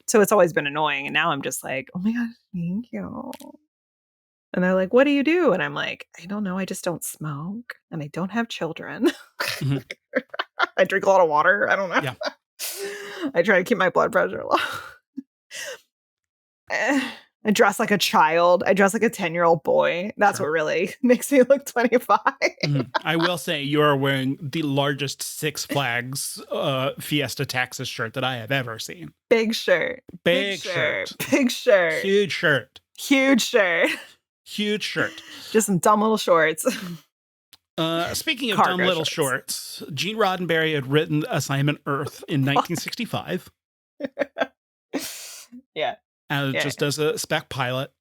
Speaker 2: so it's always been annoying. And now I'm just like, oh my God, thank you. And they're like, what do you do? And I'm like, I don't know. I just don't smoke and I don't have children. Mm-hmm. I drink a lot of water. I don't know.
Speaker 1: Yeah.
Speaker 2: I try to keep my blood pressure low. I dress like a child. I dress like a 10-year-old boy. That's what really makes me look 25.
Speaker 1: Mm-hmm. I will say you are wearing the largest Six Flags Fiesta Texas shirt that I have ever seen.
Speaker 2: Big shirt.
Speaker 1: Big shirt.
Speaker 2: Big shirt.
Speaker 1: Huge shirt.
Speaker 2: Huge shirt.
Speaker 1: Huge shirt.
Speaker 2: Just some dumb little shorts.
Speaker 1: Speaking of dumb little shorts, Gene Roddenberry had written Assignment Earth in 1965.
Speaker 2: Yeah.
Speaker 1: Just as a spec pilot,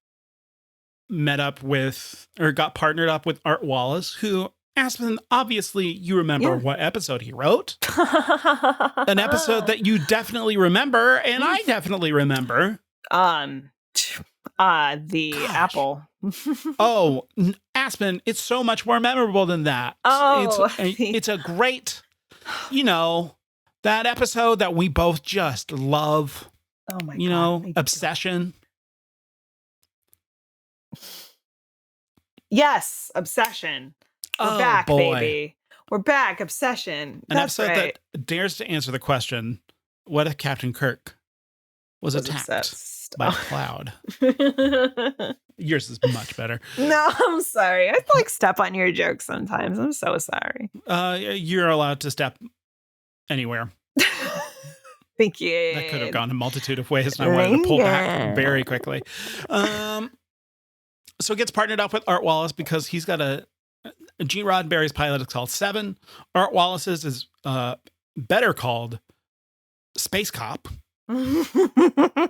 Speaker 1: got partnered up with Art Wallace, who, Aspen, obviously you remember what episode he wrote. An episode that you definitely remember, and I definitely remember.
Speaker 2: The apple.
Speaker 1: Oh, Aspen, it's so much more memorable than that.
Speaker 2: Oh.
Speaker 1: It's a great, that episode that we both just love.
Speaker 2: Oh my God.
Speaker 1: Obsession.
Speaker 2: Yes, Obsession. We're back,
Speaker 1: boy.
Speaker 2: baby. We're back. Obsession.
Speaker 1: An
Speaker 2: That's
Speaker 1: episode
Speaker 2: right.
Speaker 1: that dares to answer the question, what if Captain Kirk was attacked
Speaker 2: obsessed.
Speaker 1: by a cloud? Yours is much better.
Speaker 2: No, I'm sorry. I like step on your jokes sometimes. I'm so sorry.
Speaker 1: You're allowed to step anywhere.
Speaker 2: Thank you.
Speaker 1: That could have gone a multitude of ways, and I wanted to pull back very quickly. So it gets partnered up with Art Wallace because he's got a Gene Roddenberry's pilot is called Seven. Art Wallace's is better called Space Cop.
Speaker 2: I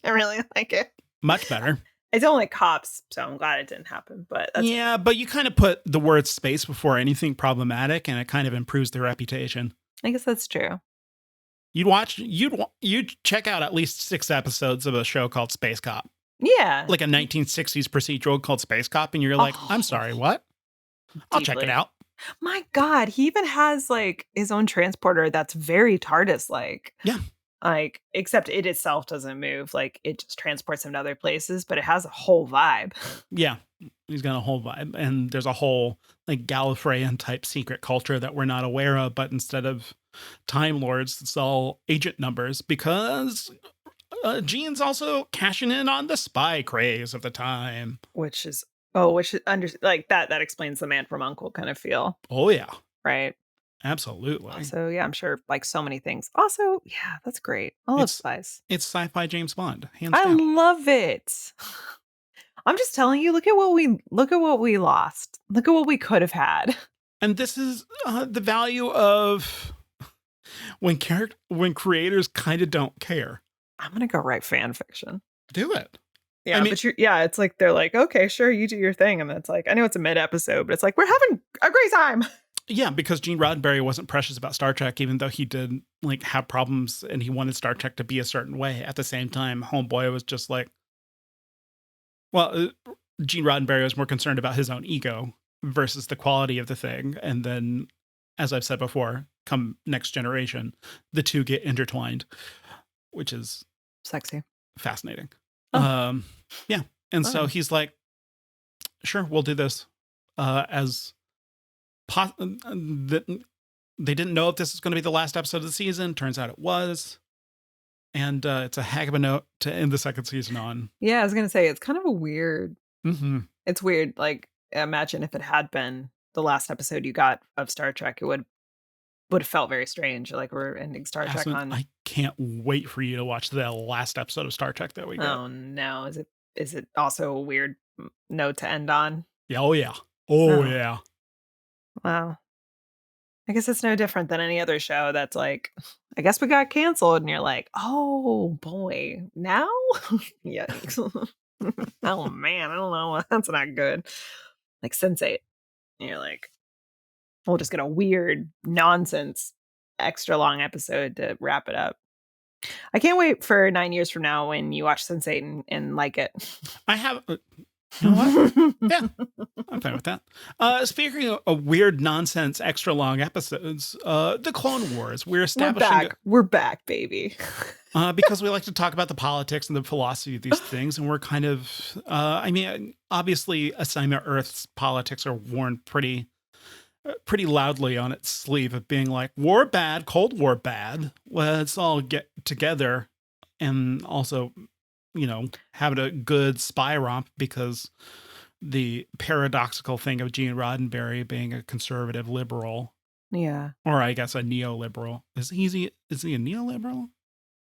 Speaker 2: really like it.
Speaker 1: Much better.
Speaker 2: I don't like cops, so I'm glad it didn't happen. But that's
Speaker 1: yeah, but you kind of put the word space before anything problematic, and it kind of improves their reputation.
Speaker 2: I guess that's true.
Speaker 1: You'd check out at least 6 episodes of a show called Space Cop.
Speaker 2: Yeah.
Speaker 1: Like a 1960s procedural called Space Cop, and you're like, I'm sorry, what? I'll check it out.
Speaker 2: My God, he even has like his own transporter that's very TARDIS-like.
Speaker 1: Yeah.
Speaker 2: Like, except it itself doesn't move. Like, it just transports him to other places, but it has a whole vibe.
Speaker 1: Yeah. He's got a whole vibe. And there's a whole like Gallifreyan type secret culture that we're not aware of, but instead of Time Lords, it's all agent numbers because Gene's also cashing in on the spy craze of the time.
Speaker 2: Which like that explains the Man from U.N.C.L.E. kind of feel.
Speaker 1: Oh, yeah.
Speaker 2: Right.
Speaker 1: Absolutely.
Speaker 2: So, yeah, I'm sure like so many things. Also, yeah, that's great. I love spies.
Speaker 1: It's sci-fi James Bond. Hands
Speaker 2: I
Speaker 1: down.
Speaker 2: love it. I'm just telling you, look at what we lost. Look at what we could have had.
Speaker 1: And this is the value of when creators kind of don't care.
Speaker 2: I'm gonna go write fan fiction.
Speaker 1: Do it.
Speaker 2: Yeah, I mean, but it's like they're like, okay, sure, you do your thing, and it's like, I know it's a mid episode, but it's like we're having a great time.
Speaker 1: Yeah, because Gene Roddenberry wasn't precious about Star Trek, even though he did like have problems and he wanted Star Trek to be a certain way. At the same time, Homeboy was just like, Gene Roddenberry was more concerned about his own ego versus the quality of the thing. And then, as I've said before, come Next Generation, the two get intertwined, which is
Speaker 2: sexy,
Speaker 1: fascinating.
Speaker 2: Oh.
Speaker 1: Yeah. And so he's like, sure, we'll do this they didn't know if this was going to be the last episode of the season. Turns out it was. And it's a heck of a note to end the second season on.
Speaker 2: Yeah, I was going to say, it's kind of a weird.
Speaker 1: Mm-hmm.
Speaker 2: It's weird. Like, imagine if it had been the last episode you got of Star Trek, it would have felt very strange. Like we're ending Star Trek on.
Speaker 1: I can't wait for you to watch the last episode of Star Trek that we got.
Speaker 2: Oh, no. Is it also a weird note to end on?
Speaker 1: Yeah. Oh, yeah. Oh, yeah.
Speaker 2: Wow. I guess it's no different than any other show that's like, I guess we got canceled. And you're like, oh, boy, now? Yikes. Oh, man, I don't know. That's not good. Like Sense8. And you're like, we'll just get a weird nonsense extra long episode to wrap it up. I can't wait for 9 years from now when you watch Sense8 and like it.
Speaker 1: I have... You know what? Yeah, I'm fine with that. Speaking of weird nonsense, extra long episodes, the Clone Wars. We're establishing.
Speaker 2: We're back, baby.
Speaker 1: Because we like to talk about the politics and the philosophy of these things, and we're kind of. I mean, obviously, Assignment Earth's politics are worn pretty loudly on its sleeve of being like war bad, Cold War bad. Let's all get together, and also, having a good spy romp because the paradoxical thing of Gene Roddenberry being a conservative liberal.
Speaker 2: Yeah.
Speaker 1: Or I guess a neoliberal. Is he a neoliberal?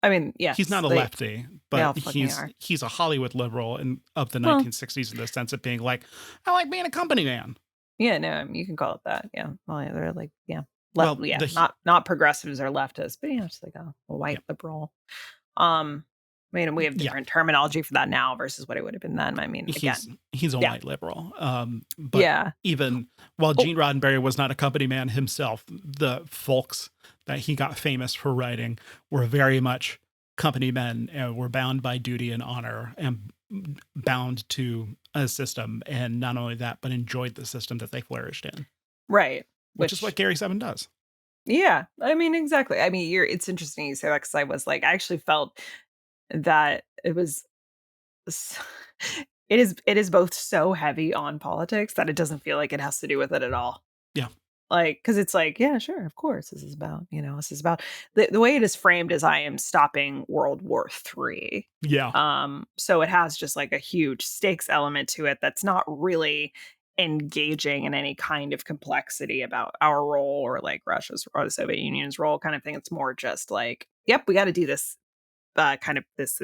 Speaker 2: I mean, yeah.
Speaker 1: He's not a lefty, but he's a Hollywood liberal of the 1960s in the sense of being like, I like being a company man.
Speaker 2: Yeah, no, you can call it that. Yeah. Well, they're like, yeah. Not progressives or leftists, but just like a white liberal. I mean, we have different terminology for that now versus what it would have been then. I mean,
Speaker 1: he's a white liberal. But even while Gene Roddenberry was not a company man himself, the folks that he got famous for writing were very much company men and were bound by duty and honor and bound to a system. And not only that, but enjoyed the system that they flourished in.
Speaker 2: Right.
Speaker 1: Which is what Gary 7 does.
Speaker 2: Yeah. I mean, exactly. I mean, it's interesting you say that because I was like, I actually felt that it is both so heavy on politics that it doesn't feel like it has to do with it at all.
Speaker 1: Yeah.
Speaker 2: Like, because it's like, yeah, sure, of course, this is about, the way it is framed is I am stopping World War III.
Speaker 1: Yeah.
Speaker 2: So it has just like a huge stakes element to it that's not really engaging in any kind of complexity about our role or like Russia's or the Soviet Union's role kind of thing. It's more just like, yep, we got to do this kind of this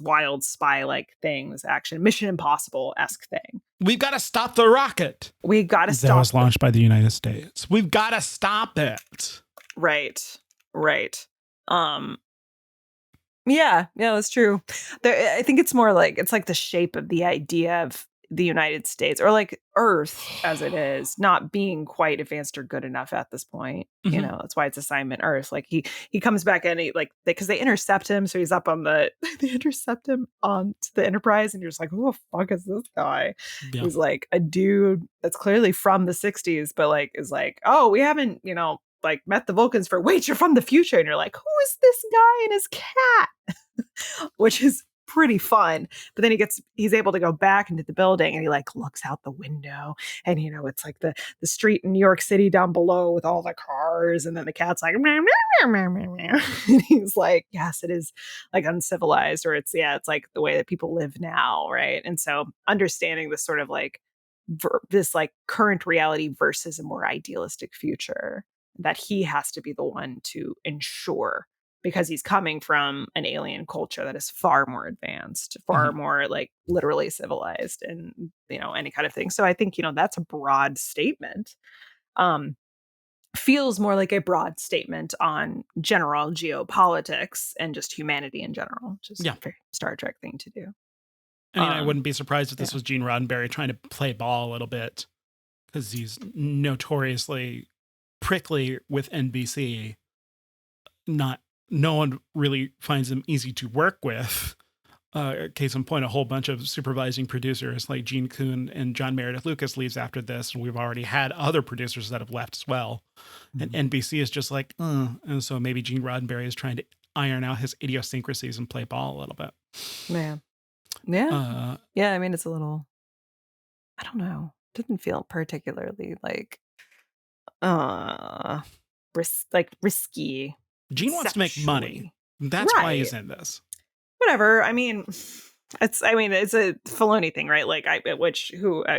Speaker 2: wild spy like thing, this action, Mission Impossible-esque thing.
Speaker 1: We've got to stop the rocket.
Speaker 2: We got to stop.
Speaker 1: That was launched by the United States. We've got to stop it.
Speaker 2: Right. Yeah, that's true. I think it's more like it's like the shape of the idea of the United States or like Earth as it is not being quite advanced or good enough at this point.
Speaker 1: Mhm.
Speaker 2: That's why it's assignment Earth. Like he comes back and because they intercept him, so he's up on they intercept him on to the Enterprise, and you're just like, who the fuck is this guy?
Speaker 1: Yeah.
Speaker 2: Who's like a dude that's clearly from the 60s, but like is like, oh, we haven't like met the Vulcans for wait, you're from the future, and you're like, who is this guy and his cat? Which is pretty fun. But then he's able to go back into the building, and he like looks out the window, and it's like the street in New York City down below with all the cars, and then the cat's like meow, meow, meow, meow, meow. And he's like, yes, it is like uncivilized, or it's like the way that people live now, right? And so understanding this sort of like this like current reality versus a more idealistic future that he has to be the one to ensure, because he's coming from an alien culture that is far more advanced, far more like literally civilized, and any kind of thing. So I think that's a broad statement. Feels more like a broad statement on general geopolitics and just humanity in general, which is a very Star Trek thing to do.
Speaker 1: I mean, I wouldn't be surprised if this was Gene Roddenberry trying to play ball a little bit, because he's notoriously prickly with NBC. No one really finds him easy to work with. Case in point, a whole bunch of supervising producers like Gene Kuhn and John Meredith Lucas leaves after this. And we've already had other producers that have left as well. And NBC is just like, and so maybe Gene Roddenberry is trying to iron out his idiosyncrasies and play ball a little bit.
Speaker 2: Man. Yeah. Yeah. I mean, it's a little, I don't know. Didn't feel particularly like, risky.
Speaker 1: Gene wants to make money. That's why he's in this.
Speaker 2: Whatever. I mean, it's a Filoni thing, right? Like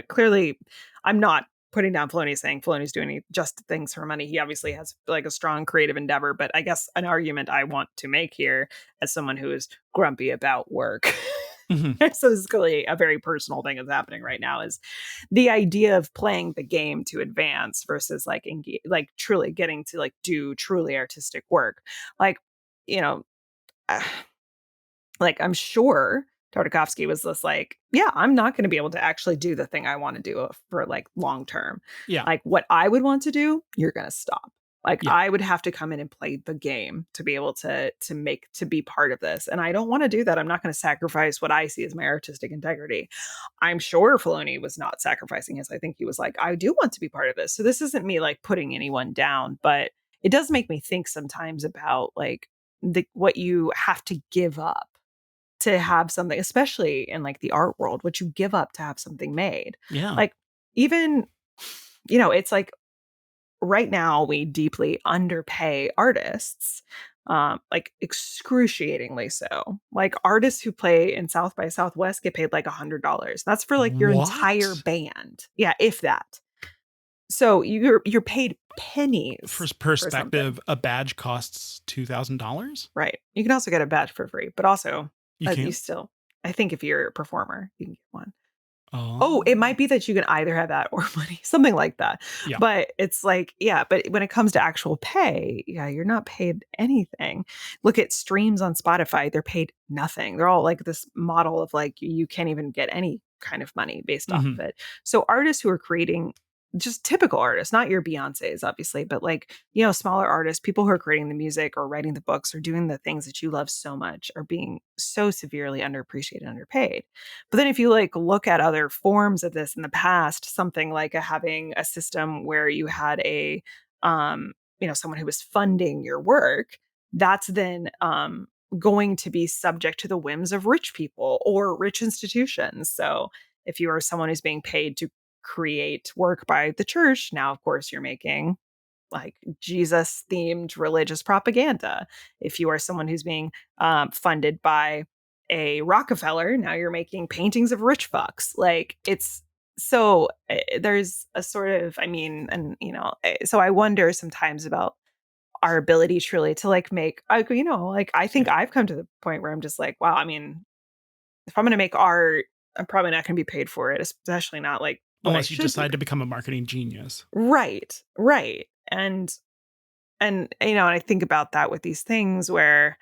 Speaker 2: clearly I'm not putting down Filoni, saying Filoni's doing just things for money. He obviously has like a strong creative endeavor, but I guess an argument I want to make here as someone who is grumpy about work. So this is clearly a very personal thing that's happening right now, is the idea of playing the game to advance versus like truly getting to like do truly artistic work. Like, like I'm sure Tartakovsky was just like, yeah, I'm not going to be able to actually do the thing I want to do for like long term.
Speaker 1: Yeah.
Speaker 2: Like what I would want to do, you're going to stop. Like I would have to come in and play the game to be able to be part of this. And I don't want to do that. I'm not going to sacrifice what I see as my artistic integrity. I'm sure Filoni was not sacrificing his. I think he was like, I do want to be part of this. So this isn't me like putting anyone down, but it does make me think sometimes about like what you have to give up to have something, especially in like the art world, what you give up to have something made.
Speaker 1: Yeah.
Speaker 2: Like even, it's like, right now, we deeply underpay artists, like excruciatingly so. Like artists who play in South by Southwest get paid like $100. That's for like your entire band. Yeah, if that. So you're paid pennies.
Speaker 1: For perspective, a badge costs $2,000.
Speaker 2: Right. You can also get a badge for free, but also
Speaker 1: you
Speaker 2: still. I think if you're a performer, you can get one.
Speaker 1: Oh,
Speaker 2: it might be that you can either have that or money, something like that.
Speaker 1: Yeah.
Speaker 2: But it's like, but when it comes to actual pay, you're not paid anything. Look at streams on Spotify. They're paid nothing. They're all like this model of like, you can't even get any kind of money based off of it. So artists who are creating, just typical artists, not your Beyoncés, obviously, but like, smaller artists, people who are creating the music or writing the books or doing the things that you love so much are being so severely underappreciated, underpaid. But then if you like look at other forms of this in the past, something like having a system where you had a, someone who was funding your work, that's then, going to be subject to the whims of rich people or rich institutions. So if you are someone who's being paid to create work by the church, now, of course, you're making like Jesus themed religious propaganda. If you are someone who's being funded by a Rockefeller, now you're making paintings of rich fucks. Like it's so there's a sort of, I mean, and so I wonder sometimes about our ability truly to like make, like I think I've come to the point where I'm just like, wow, I mean, if I'm going to make art, I'm probably not going to be paid for it, especially not like
Speaker 1: unless you decide to become a marketing genius.
Speaker 2: Right. And and I think about that with these things where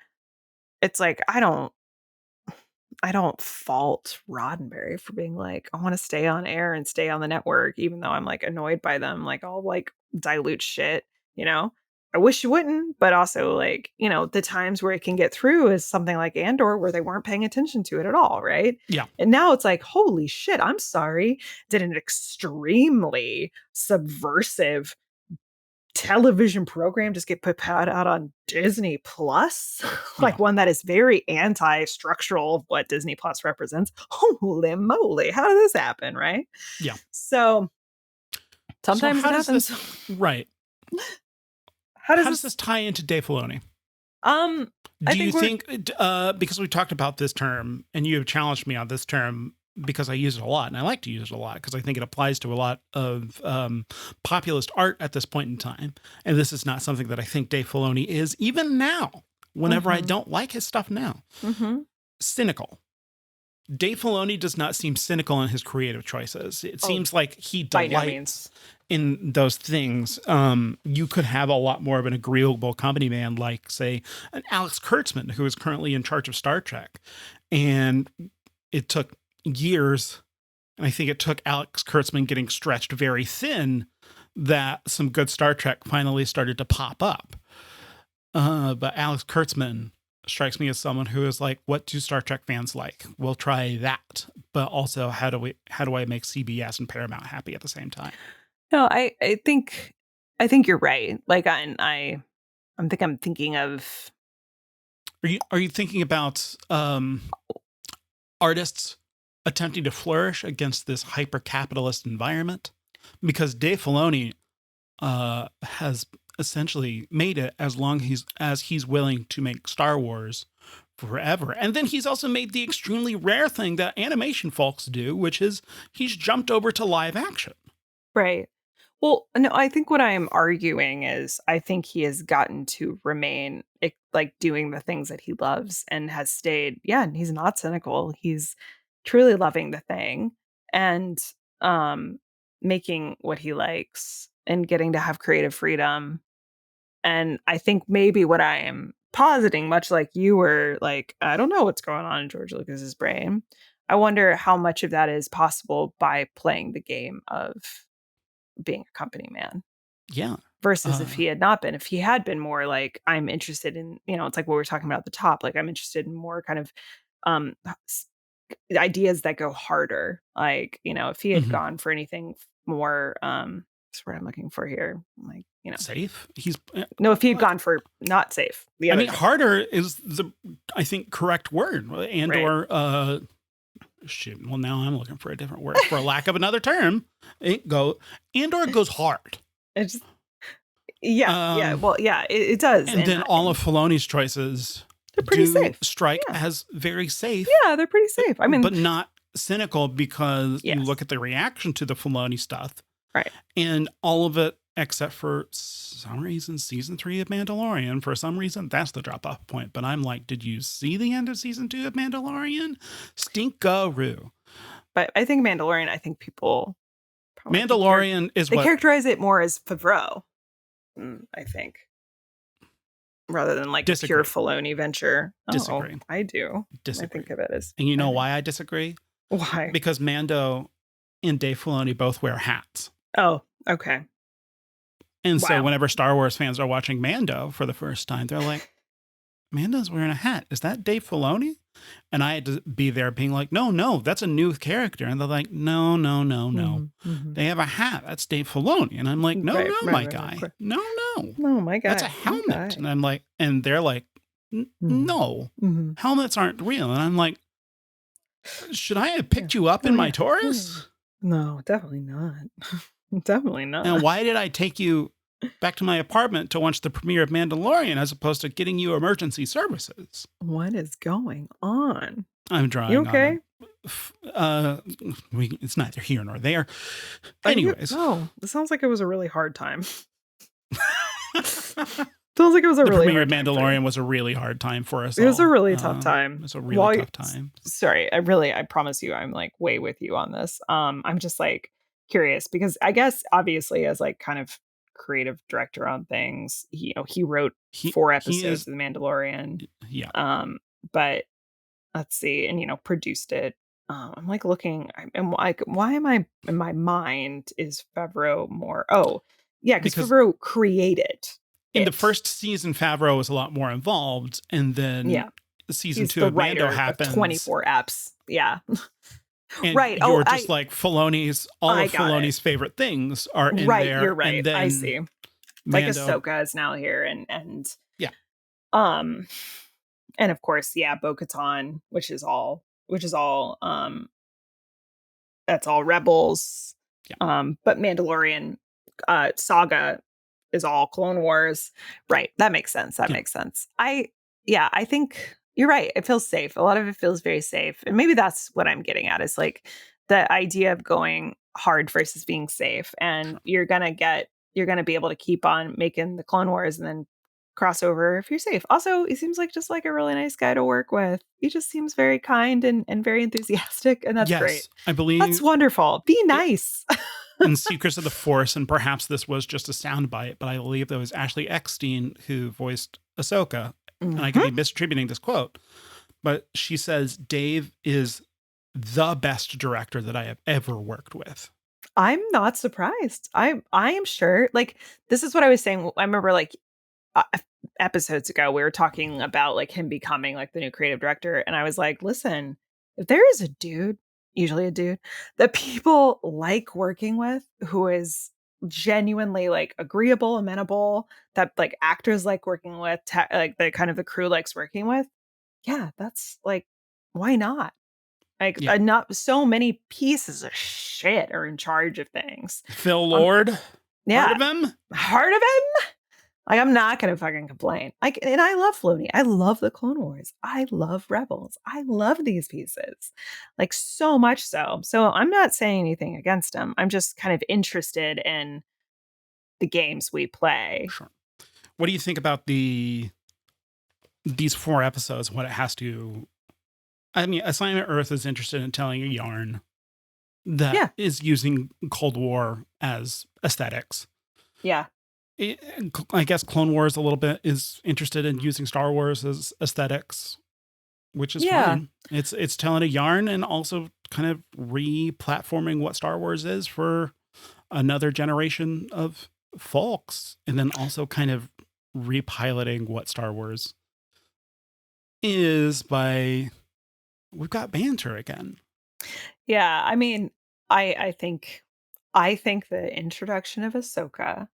Speaker 2: it's like I don't fault Roddenberry for being like, I want to stay on air and stay on the network, even though I'm like annoyed by them. Like I'll like dilute shit, I wish you wouldn't, but also like, the times where it can get through is something like Andor where they weren't paying attention to it at all, right?
Speaker 1: Yeah.
Speaker 2: And now it's like, holy shit, I'm sorry. Did an extremely subversive television program just get put out on Disney Plus? Like one that is very anti-structural of what Disney Plus represents. Holy moly, how did this happen, right?
Speaker 1: Yeah.
Speaker 2: So sometimes
Speaker 1: so
Speaker 2: it happens.
Speaker 1: Right.
Speaker 2: How
Speaker 1: does this tie into Dave Filoni? Do you think because we talked about this term and you have challenged me on this term because I use it a lot and I like to use it a lot because I think it applies to a lot of populist art at this point in time. And this is not something that I think Dave Filoni is even now, whenever I don't like his stuff now. Cynical. Dave Filoni does not seem cynical in his creative choices. It seems like he delights in those things. You could have a lot more of an agreeable company man like, say, an Alex Kurtzman, who is currently in charge of Star Trek. And it took years, and I think it took Alex Kurtzman getting stretched very thin that some good Star Trek finally started to pop up. But Alex Kurtzman strikes me as someone who is like, what do Star Trek fans like? We'll try that. But also, how do I make CBS and Paramount happy at the same time?
Speaker 2: No, I think you're right. Like I'm thinking of.
Speaker 1: Are you thinking about artists attempting to flourish against this hyper-capitalist environment? Because Dave Filoni has essentially made it as long as he's willing to make Star Wars forever. And then he's also made the extremely rare thing that animation folks do, which is he's jumped over to live action.
Speaker 2: Right. Well, no, I think what I'm arguing is I think he has gotten to remain like doing the things that he loves and has stayed. Yeah, and he's not cynical. He's truly loving the thing and making what he likes and getting to have creative freedom. And I think maybe what I am positing, much like you were like, I don't know what's going on in George Lucas's brain. I wonder how much of that is possible by playing the game of being a company man.
Speaker 1: Yeah.
Speaker 2: Versus if he had been more like, I'm interested in, it's like what we were talking about at the top. Like I'm interested in more kind of ideas that go harder. Like, if he had gone for anything more, that's what I'm looking for here. Like,
Speaker 1: safe.
Speaker 2: If he had gone for not safe.
Speaker 1: Harder is I think correct word. Andor, right. Shoot. Well, now I'm looking for a different word for lack of another term. Andor goes hard.
Speaker 2: It's it does.
Speaker 1: And then all of Filoni's choices
Speaker 2: they're pretty safe.
Speaker 1: Strike as very safe.
Speaker 2: Yeah, they're pretty safe. I mean,
Speaker 1: but not cynical because you look at the reaction to the Filoni stuff.
Speaker 2: Right.
Speaker 1: And all of it, except for some reason, season 3 of Mandalorian, for some reason, that's the drop-off point. But I'm like, did you see the end of season 2 of Mandalorian? Stinkaroo.
Speaker 2: But I think Mandalorian, people...
Speaker 1: Mandalorian is
Speaker 2: they characterize it more as Favreau, I think. Rather than like a pure Filoni venture.
Speaker 1: Disagree.
Speaker 2: Oh, I do.
Speaker 1: Disagree.
Speaker 2: I think of it as...
Speaker 1: And you know why I disagree?
Speaker 2: Why?
Speaker 1: Because Mando and Dave Filoni both wear hats.
Speaker 2: Oh, okay.
Speaker 1: And so whenever Star Wars fans are watching Mando for the first time, they're like, Mando's wearing a hat. Is that Dave Filoni? And I had to be there being like, no, that's a new character. And they're like, no. Mm-hmm. They have a hat. That's Dave Filoni. And I'm like, no, my guy. No.
Speaker 2: No, my guy.
Speaker 1: That's a helmet. And I'm like, and they're like, no, helmets aren't real. And I'm like, should I have picked you up in my Taurus?
Speaker 2: No, definitely not. Definitely not.
Speaker 1: And why did I take you back to my apartment to watch the premiere of Mandalorian as opposed to getting you emergency services?
Speaker 2: What is going on?
Speaker 1: I'm
Speaker 2: You
Speaker 1: drawing
Speaker 2: okay?
Speaker 1: on it's neither here nor there.
Speaker 2: Are you?
Speaker 1: Anyways,
Speaker 2: No, it sounds like it was a really hard time. Sounds like it was a
Speaker 1: the
Speaker 2: really
Speaker 1: premiere of
Speaker 2: hard time for you.
Speaker 1: Mandalorian was a really hard time for us
Speaker 2: It was
Speaker 1: all.
Speaker 2: a really tough time.
Speaker 1: It was a really
Speaker 2: While
Speaker 1: tough time.
Speaker 2: Sorry, I promise you, I'm like way with you on this. I'm just like curious because I guess obviously as like kind of creative director on things, he wrote
Speaker 1: He
Speaker 2: 4
Speaker 1: he is
Speaker 2: episodes of The Mandalorian.
Speaker 1: yeah.
Speaker 2: But let's see, and produced it. I'm like looking, and like, why am I in my mind is Favreau more? Oh, yeah, because
Speaker 1: Because
Speaker 2: Favreau created
Speaker 1: in the
Speaker 2: it.
Speaker 1: first season, Favreau was a lot more involved, and then
Speaker 2: Yeah,
Speaker 1: season
Speaker 2: he's
Speaker 1: 2
Speaker 2: the
Speaker 1: of Mando
Speaker 2: writer of
Speaker 1: happens.
Speaker 2: 24 apps. Yeah,
Speaker 1: And
Speaker 2: right.
Speaker 1: you're just like Filoni's, all
Speaker 2: I
Speaker 1: of
Speaker 2: got
Speaker 1: Filoni's favorite things are in
Speaker 2: right.
Speaker 1: there.
Speaker 2: You're right.
Speaker 1: And then
Speaker 2: I see. Like
Speaker 1: Mando,
Speaker 2: Ahsoka is now here, and
Speaker 1: yeah,
Speaker 2: um, and of course, yeah, Bo-Katan, which is all that's all Rebels.
Speaker 1: yeah.
Speaker 2: But Mandalorian saga is all Clone Wars. Right. That makes sense. That
Speaker 1: Yeah.
Speaker 2: makes sense. I think you're right. It feels safe. A lot of it feels very safe. And maybe that's what I'm getting at is like the idea of going hard versus being safe. And
Speaker 1: Sure.
Speaker 2: you're going to be able to keep on making the Clone Wars and then crossover if you're safe. Also, he seems like just like a really nice guy to work with. He just seems very kind and very enthusiastic. And that's great.
Speaker 1: Yes, I believe
Speaker 2: That's wonderful. Be nice.
Speaker 1: in Secrets of the Force, and perhaps this was just a soundbite, but I believe that was Ashley Eckstein who voiced Ahsoka. And I could be misattributing this quote, but she says Dave is the best director that I have ever worked with.
Speaker 2: I'm not surprised. I am sure. Like this is what I was saying. I remember like episodes ago we were talking about like him becoming like the new creative director, and I was like, listen, if there is a dude, usually a dude, that people like working with who is genuinely like agreeable, amenable, that like actors like working with, like the kind of the crew likes working with, yeah, that's like, why not? Like,
Speaker 1: Yeah.
Speaker 2: not so many pieces of shit are in charge of things.
Speaker 1: Phil Lord,
Speaker 2: Yeah,
Speaker 1: heard of him?
Speaker 2: heart of him. Like, I'm not gonna fucking complain. Like, and I love Filoni. I love the Clone Wars. I love Rebels. I love these pieces, like so much so. So I'm not saying anything against him. I'm just kind of interested in the games we play.
Speaker 1: Sure. What do you think about these 4 episodes? What it has to? I mean, Assignment Earth is interested in telling a yarn that is using Cold War as aesthetics.
Speaker 2: Yeah.
Speaker 1: I guess Clone Wars a little bit is interested in using Star Wars as aesthetics, which is fine. It's telling a yarn and also kind of re-platforming what Star Wars is for another generation of folks, and then also kind of repiloting what Star Wars is by we've got banter again.
Speaker 2: Yeah, I mean, I think the introduction of Ahsoka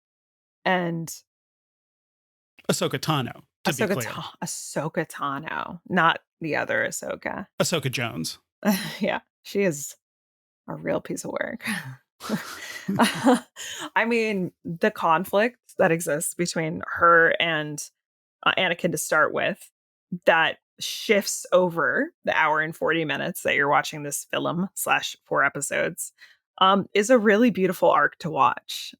Speaker 2: and
Speaker 1: Ahsoka Tano, to be clear.
Speaker 2: Ahsoka Tano, not the other Ahsoka.
Speaker 1: Ahsoka Jones.
Speaker 2: Yeah, she is a real piece of work. I mean, the conflict that exists between her and Anakin to start with, that shifts over the hour and 40 minutes that you're watching this film / 4 episodes, is a really beautiful arc to watch.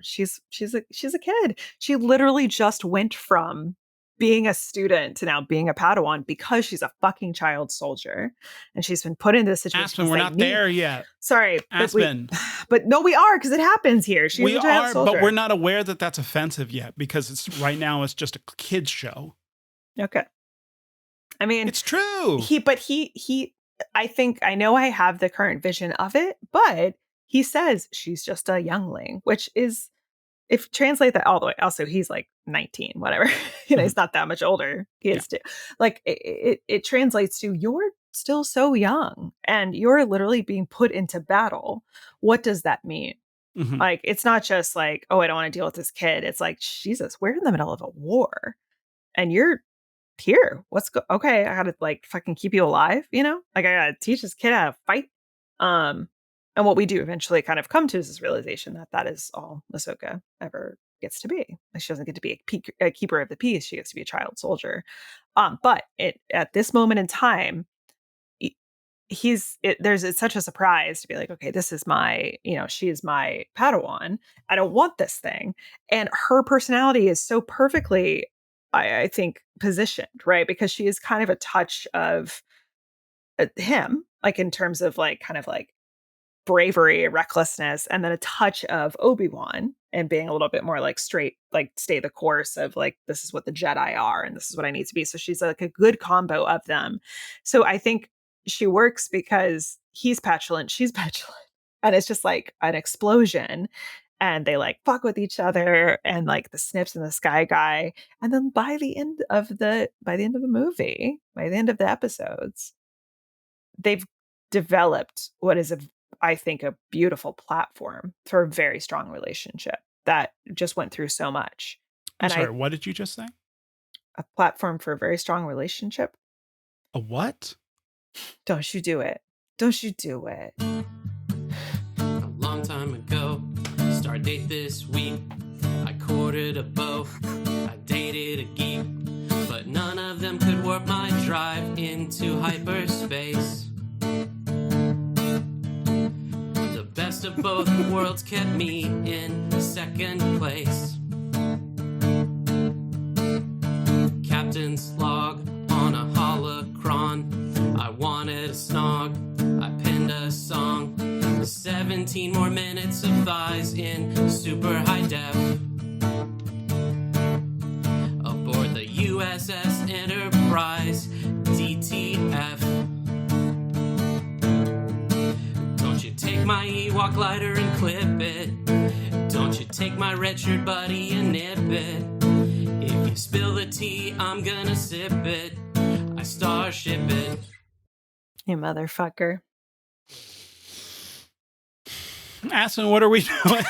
Speaker 2: She's a kid. She literally just went from being a student to now being a Padawan because she's a fucking child soldier, and she's been put in this situation.
Speaker 1: Aspen, we're not there yet.
Speaker 2: Sorry,
Speaker 1: Aspen.
Speaker 2: But no, we are, because it happens here. She's a child soldier.
Speaker 1: But we're not aware that that's offensive yet because it's right now it's just a kids show.
Speaker 2: Okay. I mean,
Speaker 1: it's true.
Speaker 2: I think I know I have the current vision of it, but he says she's just a youngling, which is, if translate that all the way. Also, he's like 19, whatever. He's not that much older. He is too. Like it translates to, you're still so young and you're literally being put into battle. What does that mean?
Speaker 1: Mm-hmm.
Speaker 2: Like, it's not just like, oh, I don't want to deal with this kid. It's like, Jesus, we're in the middle of a war and you're here. Okay, I gotta like fucking keep you alive, like I gotta teach this kid how to fight. And what we do eventually kind of come to is this realization that that is all Ahsoka ever gets to be. Like, she doesn't get to be a keeper of the peace. She gets to be a child soldier. But at this moment in time, it's such a surprise to be like, okay, this is my, she is my Padawan. I don't want this thing. And her personality is so perfectly, I think, positioned, right? Because she is kind of a touch of him, like in terms of like kind of like bravery, recklessness, and then a touch of Obi-Wan and being a little bit more like straight, like stay the course of like, this is what the Jedi are and this is what I need to be. So she's like a good combo of them. So I think she works because he's petulant, she's petulant. And it's just like an explosion. And they like fuck with each other and like the Snips and the Sky Guy. And then by the end of the movie, by the end of the episodes, they've developed what is I think a beautiful platform for a very strong relationship that just went through so much.
Speaker 1: I'm sorry, what did you just say?
Speaker 2: A platform for a very strong relationship.
Speaker 1: A what?
Speaker 2: Don't you do it. Don't you do it.
Speaker 4: A long time ago, start date this week. I courted a beau, I dated a geek, but none of them could warp my drive into hyperspace. The best of both worlds kept me in second place. Captain's log on a holocron. I wanted a snog, I penned a song. 17 more minutes of thighs in super high def. Aboard the USS Enterprise, DTF. Don't you take my Ewok glider and clip it. Don't you take my red shirt buddy and nip it. If you spill the tea, I'm gonna sip it. I starship it.
Speaker 2: You motherfucker.
Speaker 1: Aspen, what are we doing?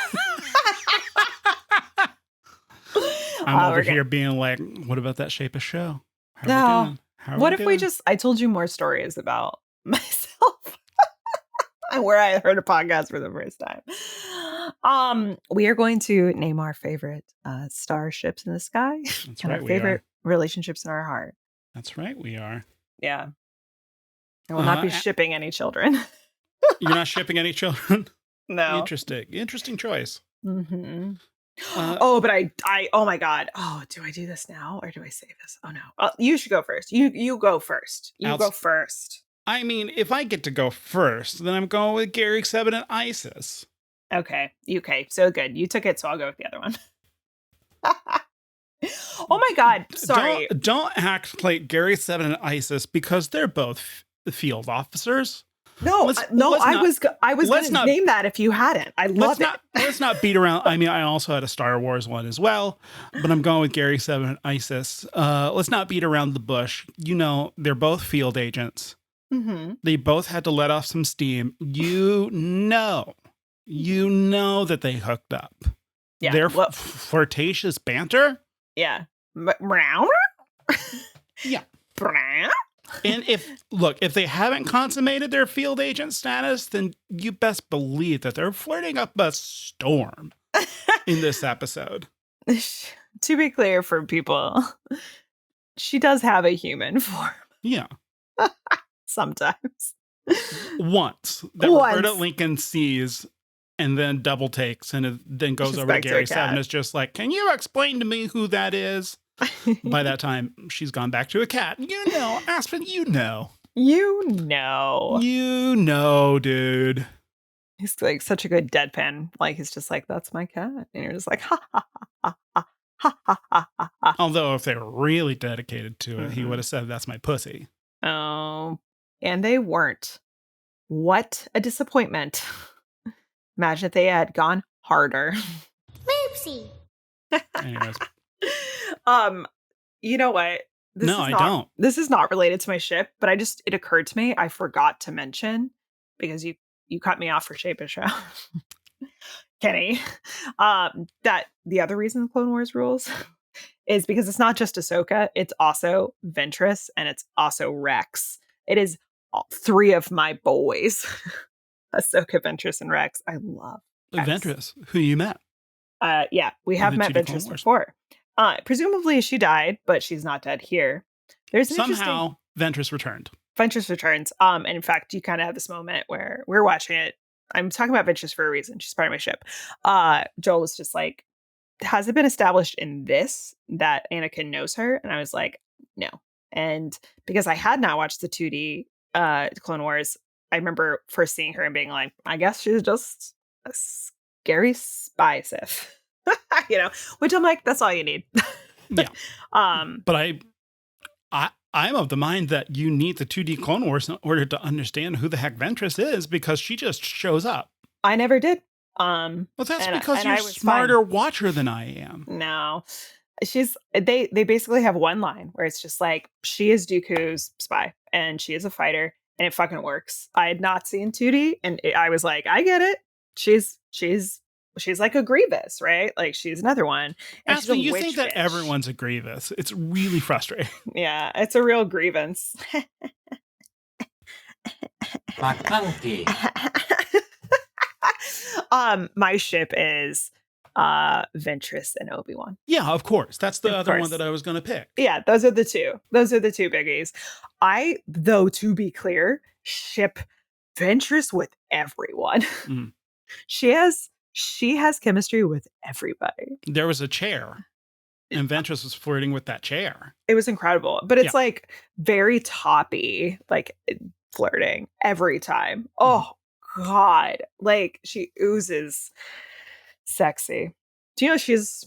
Speaker 1: I'm over here being like, what about that shape of show? How are we doing?
Speaker 2: What if I told you more stories about myself and where I heard a podcast for the first time? We are going to name our favorite starships in the sky.
Speaker 1: That's
Speaker 2: and
Speaker 1: right,
Speaker 2: our favorite relationships in our heart.
Speaker 1: That's right, we are.
Speaker 2: Yeah. I will not be shipping any children.
Speaker 1: You're not shipping any children?
Speaker 2: No.
Speaker 1: Interesting choice.
Speaker 2: Mm-hmm. But oh my God. Oh, do I do this now or do I save this? Oh no. You should go first. You go first. Go first.
Speaker 1: I mean, if I get to go first, then I'm going with Gary, Seven, and Isis.
Speaker 2: Okay. So good. You took it, so I'll go with the other one. Oh my God. Sorry.
Speaker 1: Don't act like Gary, Seven, and Isis because they're both field officers.
Speaker 2: No, I was going to name that if you hadn't. I love it.
Speaker 1: Let's not beat around. I mean, I also had a Star Wars one as well, but I'm going with Gary, Seven, and Isis. Let's not beat around the bush. They're both field agents.
Speaker 2: Mm-hmm.
Speaker 1: They both had to let off some steam. You know that they hooked up.
Speaker 2: Yeah.
Speaker 1: Their flirtatious banter.
Speaker 2: Yeah. Brown.
Speaker 1: Yeah.
Speaker 2: Brown.
Speaker 1: And if they haven't consummated their field agent status, then you best believe that they're flirting up a storm in this episode.
Speaker 2: To be clear for people, she does have a human form.
Speaker 1: Yeah.
Speaker 2: Sometimes.
Speaker 1: Once. Roberta Lincoln sees and then double takes and then goes over to Gary Seven and is just like, can you explain to me who that is? By that time, she's gone back to a cat. Aspen,
Speaker 2: You know,
Speaker 1: dude.
Speaker 2: He's like such a good deadpan. Like, he's just like, that's my cat. And you're just like, ha, ha, ha, ha, ha, ha, ha, ha.
Speaker 1: Although if they were really dedicated to it, he would have said, that's my pussy.
Speaker 2: Oh, and they weren't. What a disappointment. Imagine if they had gone harder.
Speaker 3: Oopsie.
Speaker 1: Anyways.
Speaker 2: You know what?
Speaker 1: I don't.
Speaker 2: This is not related to my ship, but it occurred to me. I forgot to mention because you cut me off for Shape of Show. Kenny. That the other reason the Clone Wars rules is because it's not just Ahsoka, it's also Ventress and it's also Rex. It is all three of my boys. Ahsoka, Ventress, and Rex. I love Rex.
Speaker 1: Ventress, who you met.
Speaker 2: Yeah, we have
Speaker 1: the
Speaker 2: met
Speaker 1: 2D Clone
Speaker 2: Ventress
Speaker 1: Wars.
Speaker 2: before. Presumably she died, but she's not dead here. There's an
Speaker 1: Somehow, Ventress returned.
Speaker 2: Ventress returns. And in fact, you kind of have this moment where we're watching it. I'm talking about Ventress for a reason. She's part of my ship. Joel was just like, has it been established in this that Anakin knows her? And I was like, no. And because I had not watched the 2D Clone Wars, I remember first seeing her and being like, I guess she's just a scary spy Sith. Which I'm like, that's all you need.
Speaker 1: Yeah. But I'm of the mind that you need the 2D Clone Wars in order to understand who the heck Ventress is, because she just shows up.
Speaker 2: I never did.
Speaker 1: Well, that's because you're a smarter watcher than I am.
Speaker 2: No. They basically have one line where it's just like, she is Dooku's spy and she is a fighter, and it fucking works. I had not seen 2D, and I was like, I get it. She's like a Grievous, right? Like, she's another one. And
Speaker 1: Aspen, you think that everyone's a Grievous. It's really frustrating.
Speaker 2: Yeah, it's a real grievance.
Speaker 4: Bacante.
Speaker 2: My ship is Ventress and Obi-Wan.
Speaker 1: Yeah, of course. That's the other one that I was going to pick.
Speaker 2: Yeah, those are the two. Those are the two biggies. I, though, to be clear, ship Ventress with everyone.
Speaker 1: Mm.
Speaker 2: She has chemistry with everybody.
Speaker 1: There was a chair, and Ventress was flirting with that chair.
Speaker 2: It was incredible. But it's like very toppy, like flirting every time. Oh, God. Like, she oozes sexy. Do you know she's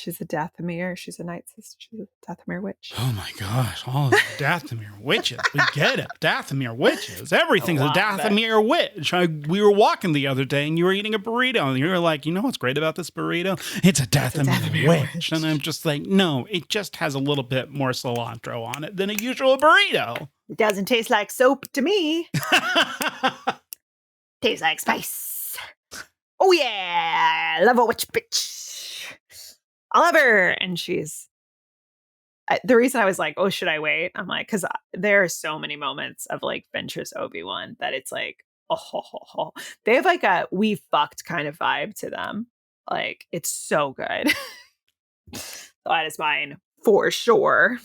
Speaker 2: a Dathomir? She's a night sister. She's a Dathomir witch.
Speaker 1: Oh my gosh. All of the Dathomir witches. We get it. Dathomir witches. Everything's a Dathomir witch. We were walking the other day and you were eating a burrito and you were like, you know what's great about this burrito? It's a Dathomir witch. And I'm just like, no, it just has a little bit more cilantro on it than a usual burrito.
Speaker 2: It doesn't taste like soap to me. Tastes like spice. Oh yeah, love a witch bitch. I love her. And she's the reason I was like, oh, should I wait? I'm like, because there are so many moments of like Ventress Obi-Wan that it's like, oh. They have like a we fucked kind of vibe to them. Like, it's so good. So that is mine for sure.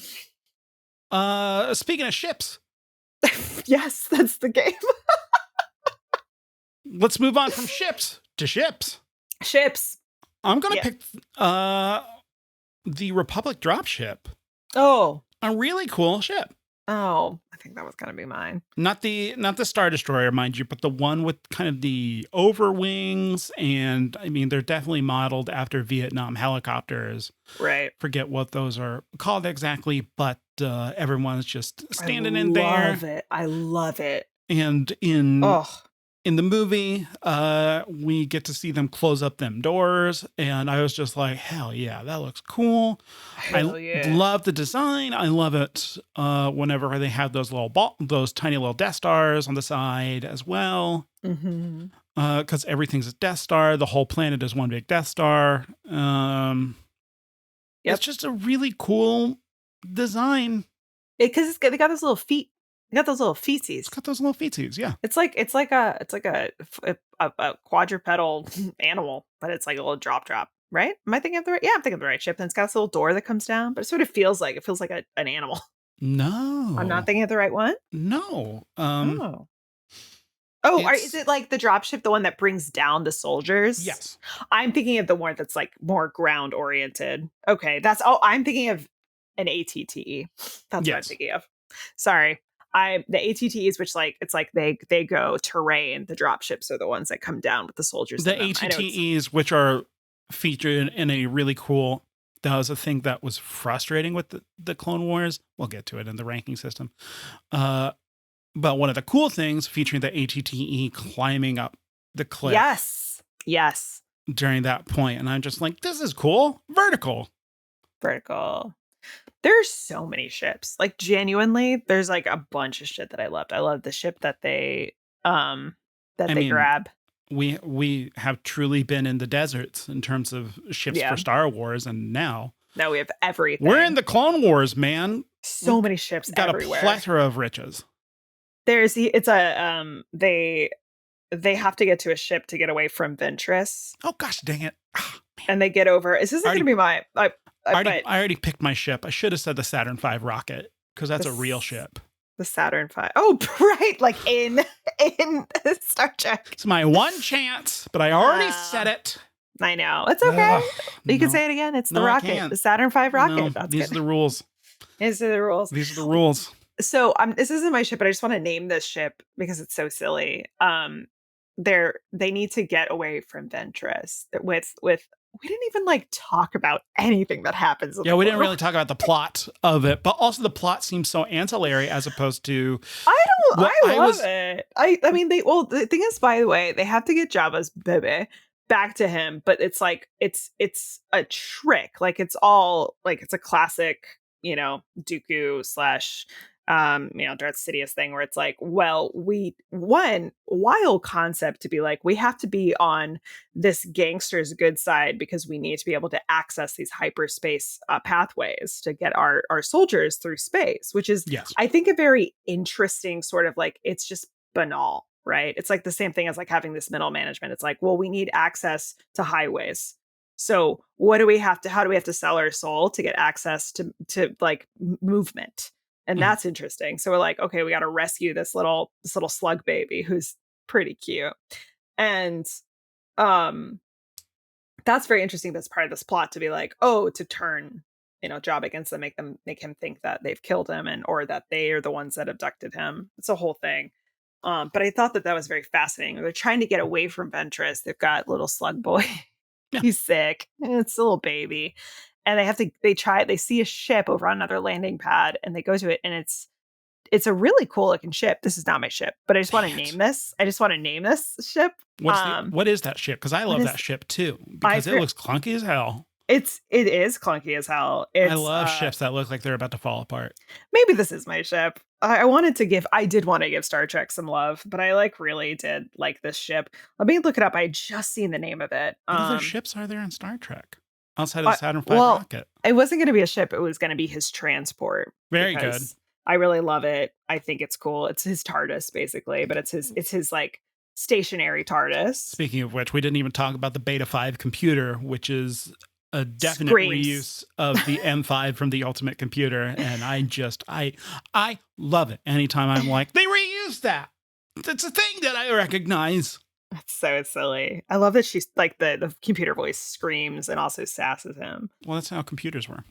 Speaker 1: Speaking of ships.
Speaker 2: Yes, that's the game.
Speaker 1: Let's move on from ships to ships.
Speaker 2: Ships.
Speaker 1: I'm going to pick the Republic dropship.
Speaker 2: Oh.
Speaker 1: A really cool ship.
Speaker 2: Oh, I think that was going to be mine.
Speaker 1: Not the Star Destroyer, mind you, but the one with kind of the overwings. And I mean, they're definitely modeled after Vietnam helicopters.
Speaker 2: Right.
Speaker 1: Forget what those are called exactly, but everyone's just standing in there.
Speaker 2: I love it.
Speaker 1: And in the movie, we get to see them close up them doors, and I was just like, hell yeah, that looks cool. Love the design. I love it whenever they have those those tiny little Death Stars on the side as well.
Speaker 2: Mm-hmm.
Speaker 1: Because everything's a Death Star. The whole planet is one big Death Star. It's just a really cool design.
Speaker 2: Because they got those little feet. You got those little feetsies.
Speaker 1: It's got those little feetsies, yeah.
Speaker 2: It's like a quadrupedal animal, but it's like a little drop, right? Am I thinking of the right? Yeah, I'm thinking of the right ship. And it's got this little door that comes down, but it sort of feels like an animal.
Speaker 1: No,
Speaker 2: I'm not thinking of the right one.
Speaker 1: No.
Speaker 2: Is it like the dropship, the one that brings down the soldiers?
Speaker 1: Yes. I'm
Speaker 2: thinking of the one that's like more ground oriented. Okay, I'm thinking of an ATTE. That's what I'm thinking of. Sorry. The ATTEs, which it's like they go terrain. The dropships are the ones that come down with the soldiers.
Speaker 1: The ATTEs, which are featured in a really cool. That was a thing that was frustrating with the Clone Wars. We'll get to it in the ranking system. But one of the cool things featuring the ATTE climbing up the cliff.
Speaker 2: Yes.
Speaker 1: During that point, and I'm just like, this is cool. Vertical.
Speaker 2: There's so many ships. Like, genuinely, there's like a bunch of shit that I loved. I love the ship that they grab.
Speaker 1: We have truly been in the deserts in terms of ships for Star Wars, and now
Speaker 2: we have everything.
Speaker 1: We're in the Clone Wars, man.
Speaker 2: So many ships
Speaker 1: got
Speaker 2: everywhere.
Speaker 1: A plethora of riches.
Speaker 2: They they have to get to a ship to get away from Ventress,
Speaker 1: Oh gosh, dang it! Ah, man.
Speaker 2: and they get over. This isn't going to be my.
Speaker 1: I already picked my ship. I should have said the Saturn V rocket because that's a real ship.
Speaker 2: The Saturn V. Oh, right, like in Star Trek.
Speaker 1: It's my one chance, but I already said it.
Speaker 2: I know. It's okay. You can say it again. It's the rocket. The Saturn V rocket.
Speaker 1: No, these are the rules.
Speaker 2: These are the rules.
Speaker 1: These are the rules.
Speaker 2: So this isn't my ship, but I just want to name this ship because it's so silly. They need to get away from Ventress with we didn't even like talk about anything that happens.
Speaker 1: Yeah, we didn't really talk about the plot of it, but also the plot seems so ancillary as opposed to.
Speaker 2: I love it. I mean, the thing is, by the way, they have to get Jabba's baby back to him, but it's like it's a trick. Like it's all like it's a classic, Dooku slash Darth Sidious thing where it's like, well, wild concept to be like, we have to be on this gangster's good side because we need to be able to access these hyperspace pathways to get our soldiers through space, which is,
Speaker 1: yes.
Speaker 2: I think, a very interesting sort of like, it's just banal, right? It's like the same thing as like having this middle management. It's like, well, we need access to highways. So how do we have to sell our soul to get access to like movement? And that's interesting. So we're like, okay, we got to rescue this little slug baby who's pretty cute. And that's very interesting. That's part of this plot to be like, oh, to turn, Jabba against them, make him think that they've killed him or that they are the ones that abducted him. It's a whole thing. But I thought that was very fascinating. They're trying to get away from Ventress. They've got little slug boy. Yeah. He's sick. It's a little baby. And they see a ship over on another landing pad and they go to it and it's a really cool looking ship. This is not my ship, but I just want to name this. I just want to name this ship.
Speaker 1: What is that ship? Because I love that ship too. Because it looks clunky as hell.
Speaker 2: It is clunky as hell.
Speaker 1: I love ships that look like they're about to fall apart.
Speaker 2: Maybe this is my ship. I did want to give Star Trek some love, but I really did like this ship. Let me look it up. I just seen the name of it.
Speaker 1: What other ships are there in Star Trek? Outside of the Saturn V rocket.
Speaker 2: It wasn't going to be a ship. It was going to be his transport.
Speaker 1: Very good.
Speaker 2: I really love it. I think it's cool. It's his TARDIS basically, but it's his like stationary TARDIS.
Speaker 1: Speaking of which, we didn't even talk about the Beta 5 computer, which is a definite reuse of the M5 from the Ultimate Computer. And I love it. Anytime I'm like, they reused that. It's a thing that I recognize.
Speaker 2: That's so silly. I love that she's like the computer voice screams and also sasses him.
Speaker 1: Well, that's how computers were.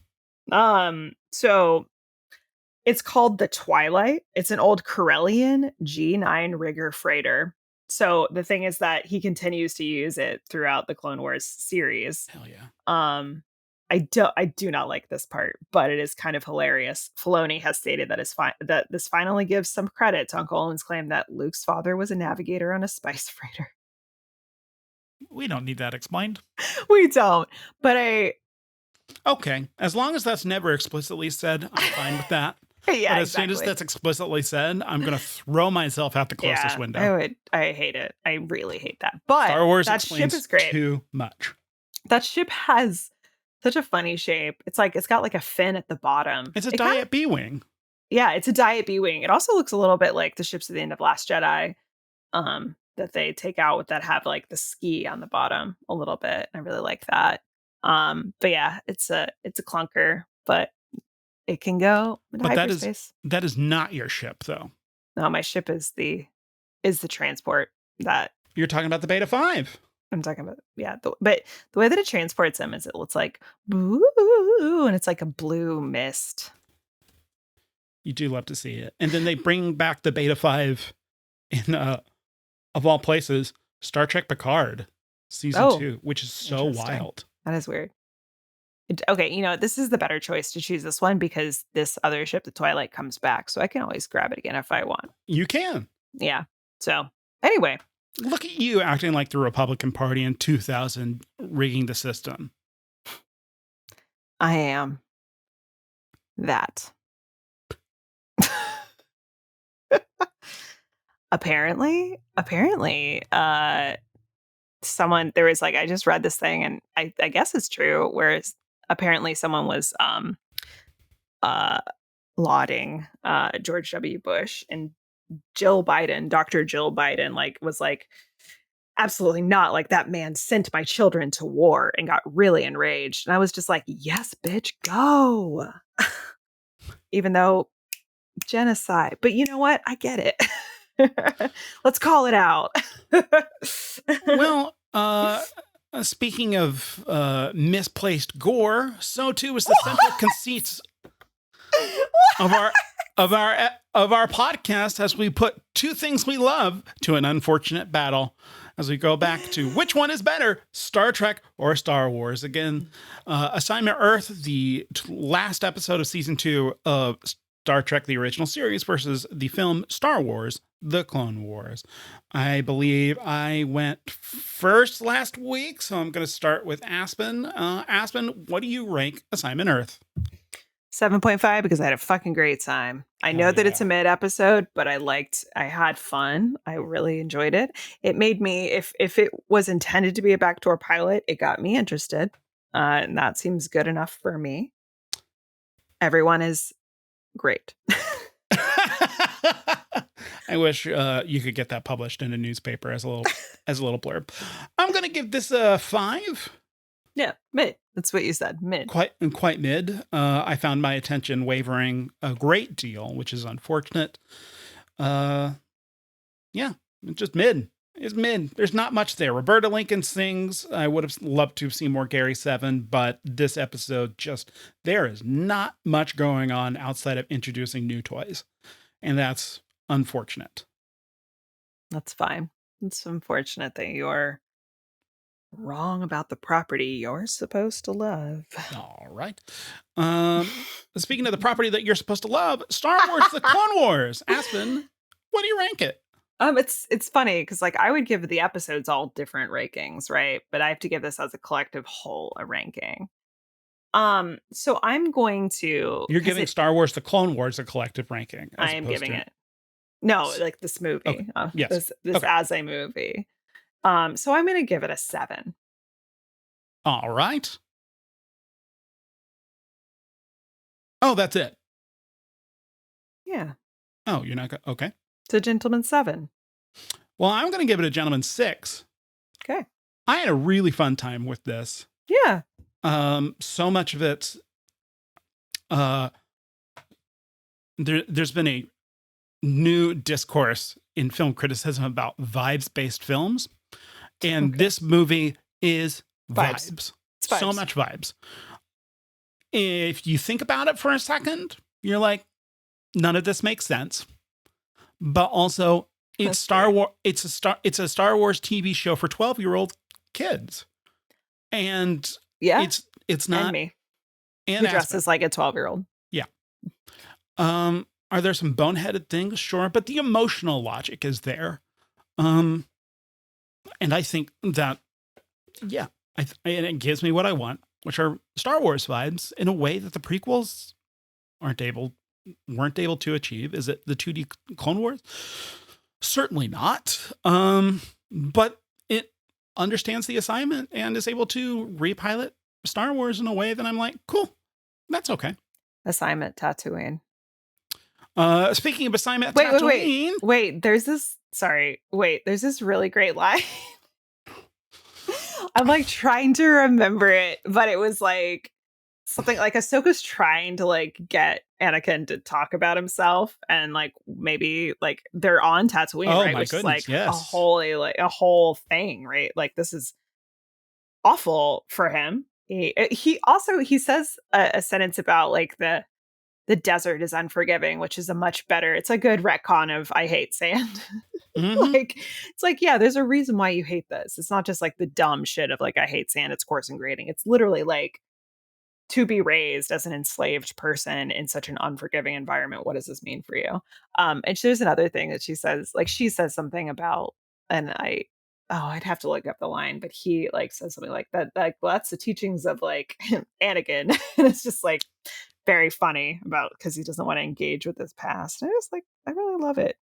Speaker 2: So it's called the Twilight. It's an old Corellian G9 rigger freighter. So the thing is that he continues to use it throughout the Clone Wars series.
Speaker 1: Hell yeah.
Speaker 2: I do not like this part, but it is kind of hilarious. Filoni has stated that this finally gives some credit to Uncle Owen's claim that Luke's father was a navigator on a spice freighter.
Speaker 1: We don't need that explained.
Speaker 2: We don't. But
Speaker 1: okay, as long as that's never explicitly said, I'm fine with that.
Speaker 2: Yeah,
Speaker 1: but as soon as that's explicitly said, I'm going to throw myself out the closest window.
Speaker 2: I hate it. I really hate that. But
Speaker 1: Star Wars
Speaker 2: that ship is great.
Speaker 1: Too much.
Speaker 2: That ship has such a funny shape. It's got like a fin at the bottom.
Speaker 1: It's a Diet B-Wing.
Speaker 2: Yeah, it's a Diet B-Wing. It also looks a little bit like the ships at the end of Last Jedi that they take out that have like the ski on the bottom a little bit. I really like that. But yeah, it's a clunker, but it can go into hyperspace.
Speaker 1: That is not your ship, though.
Speaker 2: No, my ship is the transport that
Speaker 1: you're talking about. The Beta 5.
Speaker 2: I'm talking about, yeah. But the way that it transports them is it looks like boo, and it's like a blue mist.
Speaker 1: You do love to see it. And then they bring back the Beta 5 in, of all places, Star Trek Picard season 2, which is so wild.
Speaker 2: That is weird. Okay, this is the better choice to choose this one because this other ship, the Twilight, comes back. So I can always grab it again if I want.
Speaker 1: You can.
Speaker 2: Yeah. So anyway.
Speaker 1: Look at you acting like the Republican Party in 2000 rigging the system.
Speaker 2: I am that. Apparently, someone, there was like, I just read this thing and I guess it's true, whereas apparently someone was lauding George W. Bush and Jill Biden, Dr. Jill Biden, was like, absolutely not. Like, that man sent my children to war and got really enraged. And I was just like, yes, bitch, go. Even though genocide. But you know what? I get it. Let's call it out.
Speaker 1: Well, speaking of misplaced gore, so too is the central conceit of our podcast as we put two things we love to an unfortunate battle. As we go back to which one is better, Star Trek or Star Wars? Again, Assignment Earth, the last episode of season 2 of Star Trek, the original series, versus the film Star Wars, The Clone Wars. I believe I went first last week, so I'm going to start with Aspen. Aspen, what do you rank Assignment Earth?
Speaker 2: 7.5 because I had a fucking great time. I know that it's a mid episode, but I had fun. I really enjoyed it. It made me, if it was intended to be a backdoor pilot, it got me interested. And that seems good enough for me. Everyone is great.
Speaker 1: I wish you could get that published in a newspaper as a little blurb. I'm going to give this a 5.
Speaker 2: Yeah, mid. That's what you said. Mid.
Speaker 1: Quite mid. I found my attention wavering a great deal, which is unfortunate. Yeah, just mid. It's mid. There's not much there. Roberta Lincoln sings. I would have loved to have seen more Gary Seven, but this episode there is not much going on outside of introducing new toys. And that's unfortunate. That's
Speaker 2: fine. It's unfortunate that you're wrong about the property you're supposed to love.
Speaker 1: All right. Speaking of the property that you're supposed to love, Star Wars: The Clone Wars. Aspen, what do you rank it?
Speaker 2: It's funny because like I would give the episodes all different rankings, right? But I have to give this as a collective whole a ranking. So I'm going to.
Speaker 1: You're giving Star Wars: The Clone Wars a collective ranking.
Speaker 2: I am giving it. No, like this movie.
Speaker 1: Okay. Yes.
Speaker 2: This
Speaker 1: okay.
Speaker 2: as a movie. So I'm going to give it a 7.
Speaker 1: All right. Oh, that's it.
Speaker 2: Yeah.
Speaker 1: Oh, you're not going to... Okay.
Speaker 2: It's a gentleman 7.
Speaker 1: Well, I'm going to give it a gentleman 6.
Speaker 2: Okay.
Speaker 1: I had a really fun time with this.
Speaker 2: Yeah.
Speaker 1: So much of it... there's been a new discourse in film criticism about vibes-based films. And this movie is vibes. So much vibes. If you think about it for a second, you're like, none of this makes sense. But also, it's Star Wars. It's a Star Wars TV show for 12-year-old kids. And it's not
Speaker 2: and me.
Speaker 1: And
Speaker 2: who dresses like a 12-year-old.
Speaker 1: Yeah. Are there some boneheaded things? Sure, but the emotional logic is there. And I think that, yeah, and it gives me what I want, which are Star Wars vibes in a way that the prequels weren't able to achieve. Is it the 2D Clone Wars? Certainly not. But it understands the assignment and is able to repilot Star Wars in a way that I'm like, cool, that's okay.
Speaker 2: Assignment Tatooine.
Speaker 1: Speaking of assignment Tatooine.
Speaker 2: Wait, there's this really great line. I'm like trying to remember it, but it was like something like Ahsoka's trying to like get Anakin to talk about himself, and like maybe like they're on Tatooine, right?
Speaker 1: My
Speaker 2: Which
Speaker 1: goodness,
Speaker 2: is like a whole thing, right? Like this is awful for him. He also says a sentence about like the desert is unforgiving, which is it's a good retcon of I hate sand.
Speaker 1: Mm-hmm.
Speaker 2: It's like, yeah, there's a reason why you hate this. It's not just like the dumb shit of like, I hate sand, it's coarse and grating. It's literally like to be raised as an enslaved person in such an unforgiving environment. What does this mean for you? And there's another thing that she says something about, and I'd have to look up the line, but he like says something like that, like, well, that's the teachings of like Anakin. And it's just like, very funny about because he doesn't want to engage with his past. And I was like, I really love it.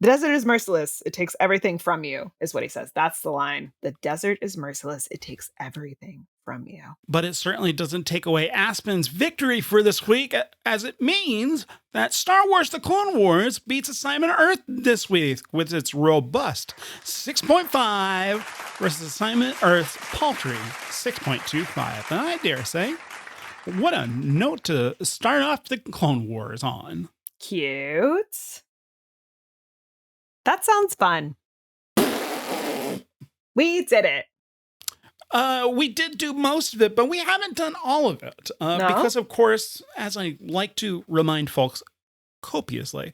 Speaker 2: The desert is merciless. It takes everything from you, is what he says. That's the line. The desert is merciless. It takes everything from you.
Speaker 1: But it certainly doesn't take away Aspen's victory for this week, as it means that Star Wars The Clone Wars beats Assignment Earth this week with its robust 6.5 versus Assignment Earth's paltry 6.25. And I dare say, what a note to start off the Clone Wars on.
Speaker 2: Cute. That sounds fun. We did it.
Speaker 1: We did do most of it, but we haven't done all of it.
Speaker 2: No?
Speaker 1: Because, of course, as I like to remind folks copiously,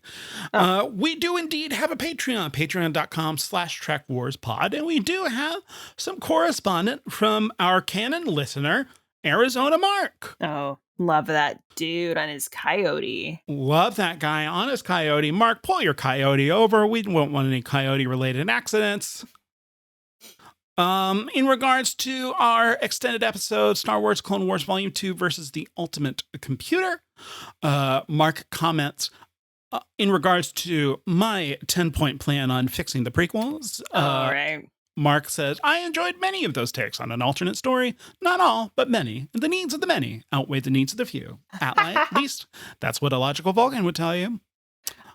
Speaker 1: we do indeed have a Patreon, patreon.com/TrekWarsPod, and we do have some correspondent from our canon listener, Arizona Mark.
Speaker 2: Oh, love that dude on his coyote.
Speaker 1: Love that guy on his coyote. Mark, pull your coyote over. We won't want any coyote-related accidents. In regards to our extended episode, Star Wars Clone Wars Volume 2 versus the Ultimate Computer, Mark comments, in regards to my 10-point plan on fixing the prequels.
Speaker 2: All right.
Speaker 1: Mark says, I enjoyed many of those takes on an alternate story. Not all, but many. The needs of the many outweigh the needs of the few. At least, that's what a logical Vulcan would tell you.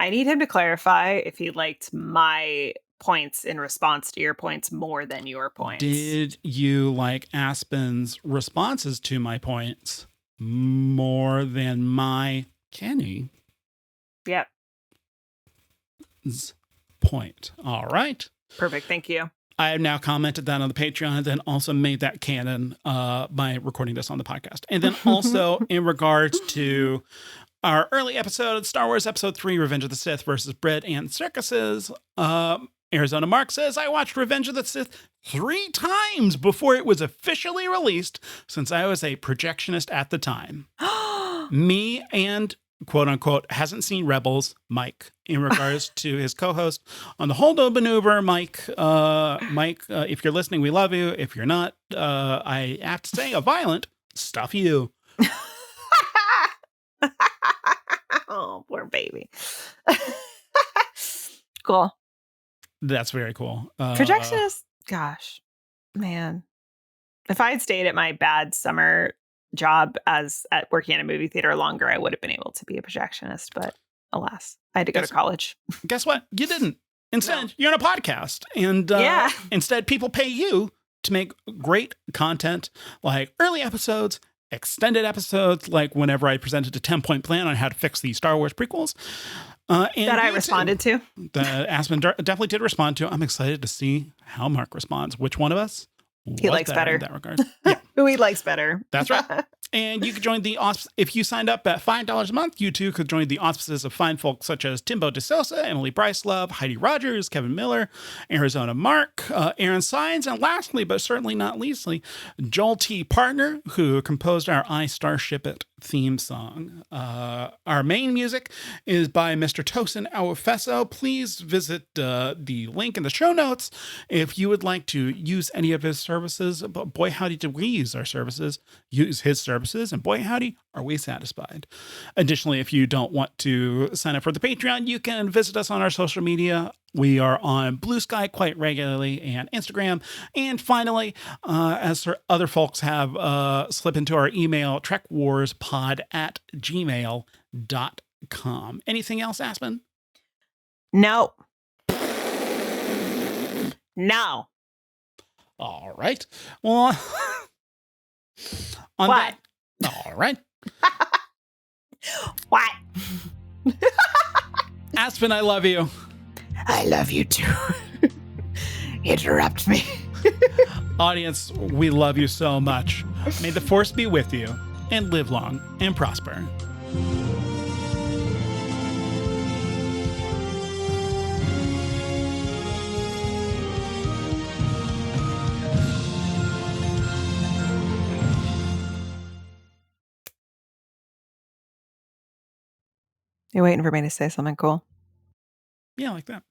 Speaker 2: I need him to clarify if he liked my points in response to your points more than your points.
Speaker 1: Did you like Aspen's responses to my points more than my Kenny's
Speaker 2: Yep.
Speaker 1: point? All right.
Speaker 2: Perfect. Thank you.
Speaker 1: I have now commented that on the Patreon and then also made that canon by recording this on the podcast. And then also in regards to our early episode, Star Wars Episode 3, Revenge of the Sith versus Bread and Circuses, Arizona Mark says, I watched Revenge of the Sith 3 times before it was officially released since I was a projectionist at the time. Me and quote unquote hasn't seen Rebels, Mike, in regards to his co-host on the Holdo Maneuver, Mike. If you're listening, we love you. If you're not, I have to say a violent stuff you.
Speaker 2: Oh, poor baby. Cool.
Speaker 1: That's very cool.
Speaker 2: Projectionist, gosh, man. If I had stayed at my bad summer job at working in a movie theater longer, I would have been able to be a projectionist. But alas, I had to go to college.
Speaker 1: Guess what? You didn't. Instead, you're on a podcast. And instead, people pay you to make great content like early episodes, extended episodes, like whenever I presented a 10-point plan on how to fix the Star Wars prequels.
Speaker 2: That I responded to.
Speaker 1: That Aspen definitely did respond to. I'm excited to see how Mark responds. Which one of us
Speaker 2: he likes better
Speaker 1: in that regard? Yeah.
Speaker 2: Who he likes better.
Speaker 1: That's right. And you could join the if you signed up at $5 a month, you too could join the auspices of fine folks such as Timbo DeSosa, Emily Brycelove, Heidi Rogers, Kevin Miller, Arizona Mark, Aaron Sines, and lastly, but certainly not leastly, Joel T. Partner, who composed our I Starship It theme song. Our main music is by Mr. Tosin Awofeso. Please visit the link in the show notes if you would like to use any of his services. But boy, howdy, did we use his services, and boy, howdy, are we satisfied. Additionally, if you don't want to sign up for the Patreon, you can visit us on our social media. We are on Blue Sky quite regularly and Instagram. And finally, as other folks have slipped into our email, trekwarspod@gmail.com. Anything else, Aspen?
Speaker 2: No.
Speaker 1: All right. Well, on
Speaker 2: what?
Speaker 1: That, all right.
Speaker 2: What?
Speaker 1: Aspen, I love you.
Speaker 2: I love you too. Interrupt me.
Speaker 1: Audience, we love you so much. May the Force be with you, and live long and prosper.
Speaker 2: You're waiting for me to say something cool?
Speaker 1: Yeah, like that.